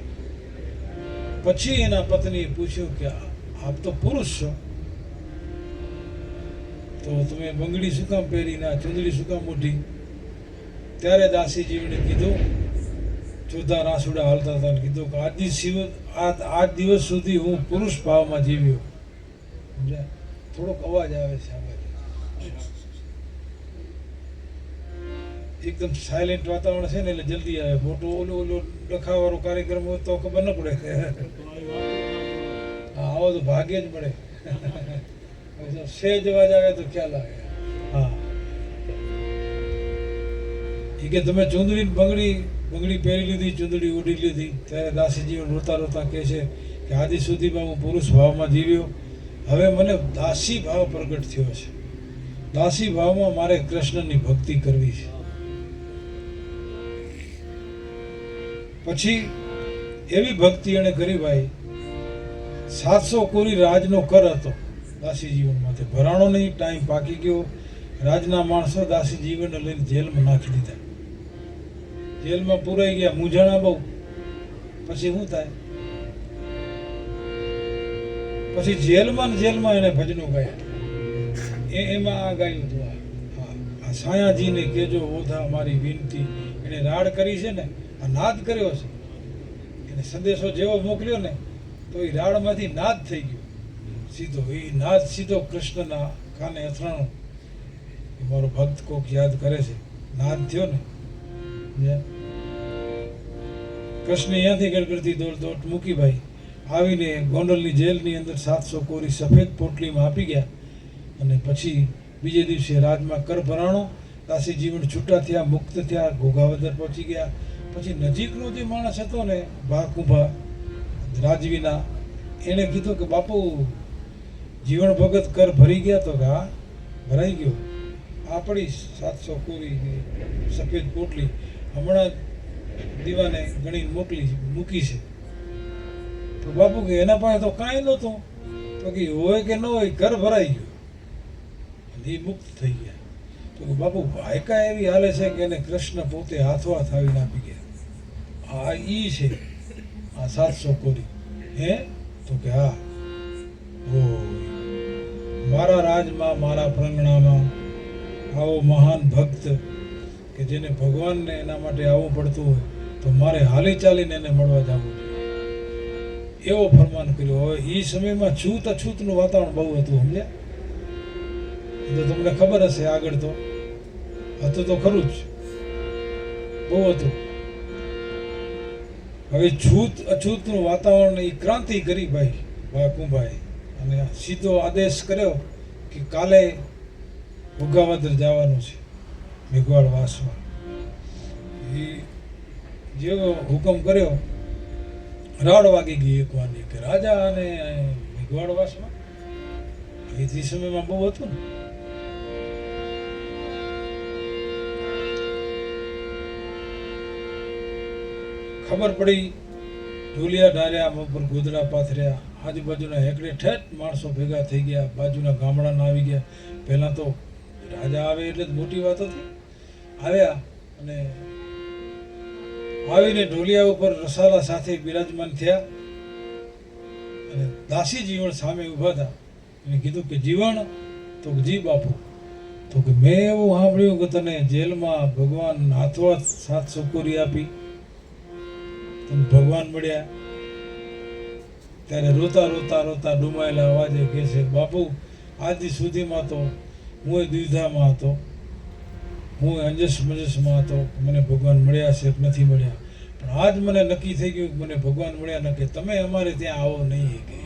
પછી એના પત્નીએ પૂછ્યું કે આપ તો પુરુષ છો, તો તમે બંગડી શું કામ પહેરી ને આ ચૂંદડી શું કામ ઉઠી? ત્યારે દાસી જીવને કીધું, ચોથા રાસુડા હાલતા હતા, કીધું કે આજ દિવસ સુધી હું પુરુષ ભાવમાં જીવ્યો. સમજ્યા? થોડોક અવાજ આવે છે આ બાજુ. એકદમ સાયલેન્ટ વાતાવરણ છે ને એટલે જલ્દી આવે. મોટો ઓલો ડખાવાળો કાર્યક્રમ હોય તો ખબર ન પડે. હા, આવો તો ભાગ્યે જ મળે. સહેજ અવાજ આવે તો ખ્યાલ આવે. હા, એ કે તમે ચૂંદડી બંગડી પહેરી લીધી, ચૂંદડી ઉડી લીધી. ત્યારે દાસીજી રોતા રોતા કહે છે કે આદિ સુધીમાં હું પુરુષ ભાવમાં જીવ્યો, હવે મને દાસી ભાવ પ્રગટ થયો છે. દાસી ભાવમાં મારે કૃષ્ણની ભક્તિ કરવી છે. પછી એવી ભક્તિ એણે કરી ભાઈ. 700 કોરી રાજનો કર હતો દાસી જીવનમાંથી. ભરાણો નહીં, ટાઈમ પાકી ગયો. રાજના માણસો દાસી જીવનને લઈને જેલમાં નાખી દીધા. જેલમાં પુરાઈ ગયા, મૂંઝાણા બહુ. પછી શું થાય? પછી જેલમાં એને ભજનો ગાયા. એમાં આ ગાયું હતું. આ સાયાજીને કેજો ઓધા મારી વિનતી. એને રાડ કરી છે ને, આ નાદ કર્યો છે. એને સંદેશો જેવો મોકલ્યો ને તો એ રાડમાંથી નાદ થઈ ગયો સીધો. એ નાદ સીધો કૃષ્ણના કાને અથડાણો. મારો ભક્ત કોક યાદ કરે છે, નાદ થયો ને. કૃષ્ણ અહીંયાથી ગડગડતી દોટ મૂકી ભાઈ. આવીને ગોંડલની જેલની અંદર 700 કોરી સફેદ પોટલીમાં આપી ગયા. અને પછી બીજે દિવસે રાજમાં કર ભરાણો. દાસી જીવન છૂટા થયા, મુક્ત થયા, ઘોઘાવદર પહોંચી ગયા. પછી નજીકનો જે માણસ હતો ને, ભાકુભા રાજવીના, એણે કીધું કે બાપુ જીવન ભગત કર ભરી ગયા? તો કે હા, ભરાઈ ગયો. આ પડી 700 કોરી સફેદ પોટલી, હમણાં દીવાને ગણી મૂકી છે. તો બાપુ કે એના પાસે તો કાંઈ નહોતું. તો કે હોય કે ન હોય, કર ભરાઈ ગયો અને એ મુક્ત થઈ ગયા. તો કે બાપુ વાયકા એવી હાલે છે કે એને કૃષ્ણ પોતે હાથોહાથ આવીને આપી ગયા. આ ઈ છે આ 700 કોરી. હે? તો કે હા. ઓ મારા રાજમાં, મારા પ્રાંગણામાં આવો મહાન ભક્ત કે જેને ભગવાનને એના માટે આવવું પડતું હોય તો મારે હાલી ચાલીને એને મળવા જવું જોઈએ, એવો ફરમાન કર્યો. હવે એ સમયમાં છૂત અછૂતનું વાતાવરણ બહુ હતું. સમજ્યા? તો તમને ખબર હશે, આગળ તો હતું તો ખરું જ, બહુ હતું. હવે છૂત અછૂતનું વાતાવરણ એ ક્રાંતિ કરી ભાઈ કુંભાઈ. અને સીધો આદેશ કર્યો કે કાલે ઘોઘાવદર જવાનું છે, મેઘવાળ વાસમાં. એ જેવો હુકમ કર્યો, રાડ વાગી ગઈ એક વાની કે રાજા અને મેઘવાળ વાસમાં. એ સમયમાં બહુ હતું ને. ખબર પડી, ઢોલિયા ઢાર્યા, ઉપર ગોદડા પાથર્યા, આજુબાજુના હેકડે ઠેઠ માણસો ભેગા થઈ ગયા, બાજુના ગામડાના આવી ગયા. પહેલાં તો રાજા આવે એટલે મોટી વાત હતી. આવ્યા અને આવીને ઢોલિયા ઉપર રસાલા સાથે બિરાજમાન થયા. અને દાસી જીવણ સામે ઊભા હતા. એને કીધું કે જીવણ? તો જી બાપુ. તો કે મેં એવું સાંભળ્યું કે તને જેલમાં ભગવાન હાથોહાથ 700 કોરી આપી, તમે ભગવાન મળ્યા. ત્યારે રોતા રોતા રોતા ડુમાયેલા અવાજે કહે છે, બાપુ આજ સુધીમાં તો હું દ્વિધામાં હતો, હું અંજસ મજસમાં હતો, મને ભગવાન મળ્યા છે કે નથી મળ્યા. પણ આજ મને નક્કી થઈ ગયું કે મને ભગવાન મળ્યા ન કે તમે અમારે ત્યાં આવો નહીં. કે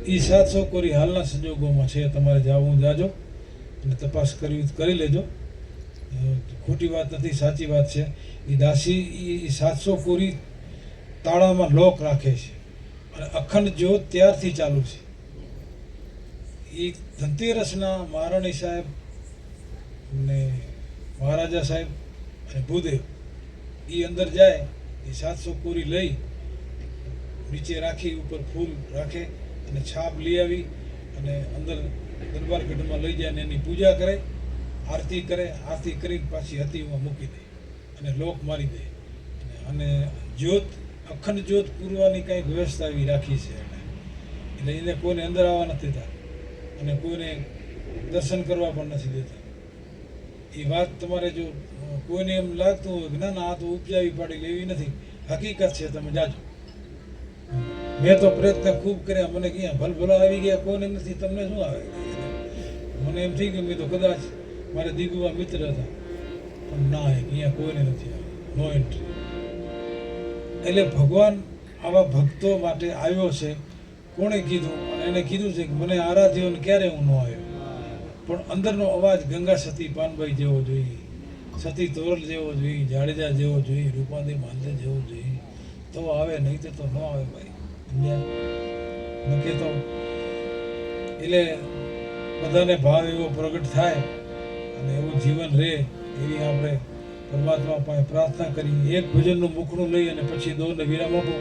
એ 700 કોરી હાલના સંજોગોમાં છે, તમારે જાવું જાજો અને તપાસ કરી લેજો. ખોટી વાત નથી, સાચી વાત છે. એ દાસી એ 700 કોરી તાળામાં લોક રાખે છે અને અખંડ જ્યોત ત્યારથી ચાલુ છે. એ ધનતેરસના મહારાણી સાહેબ ને મહારાજા સાહેબ અને ભૂદેવ એ અંદર જાય, એ 700 કોરી લઈ નીચે રાખી, ઉપર ફૂલ રાખે અને છાપ લઈ આવી અને અંદર દરબાર ગઢમાં લઈ જાય અને એની પૂજા કરે, આરતી કરે, આરતી કરી પાછી હતીમાં મૂકી દે અને લોક મારી દે અને જ્યોત અખંડ જ્યોત પૂરવાની કંઈક વ્યવસ્થા એવી રાખી છે એને. એટલે એને કોઈને અંદર આવવા નથી દેતા અને કોઈને દર્શન કરવા પણ નથી દેતા. એ વાત તમારે જો કોઈને એમ લાગતું હોય કે ના ના આ તો ઉપજાવી પાડી લેવી નથી, હકીકત છે, તમે જાજો. મેં તો પ્રયત્ન ખૂબ કર્યા, મને ક્યાં ભલભલા આવી ગયા, કોઈને નથી, તમને શું આવે? મને એમ થઈ ગયું મેં તો કદાચ મારે દીગુવા મિત્ર હતા પણ ના અહીંયા કોઈને નથી આવ્યું, નો એન્ટ્રી. એટલે ભગવાન આવા ભક્તો માટે આવ્યો છે. કોણે કીધું? અને એને કીધું છે કે મને આરાધ્યોને ક્યારે હું ન આવ્યો, પણ અંદરનો અવાજ ગંગા સતી પાનભાઈ જેવો જોઈએ, સતી તોરલ જેવો જોઈએ, જાડેજા જેવો જોઈએ, રૂપાદી માંજે જેવો જોઈએ, તો આવે, નહીં તો ન આવે ભાઈ. નક્કી તો એટલે બધાને ભાવ એવો પ્રગટ થાય અને એવું જીવન રહે એવી આપણે પરમાત્મા પાસે પ્રાર્થના કરી. એક ભજનનું મુખડું લઈ અને પછી દોરને વિરામ આપો.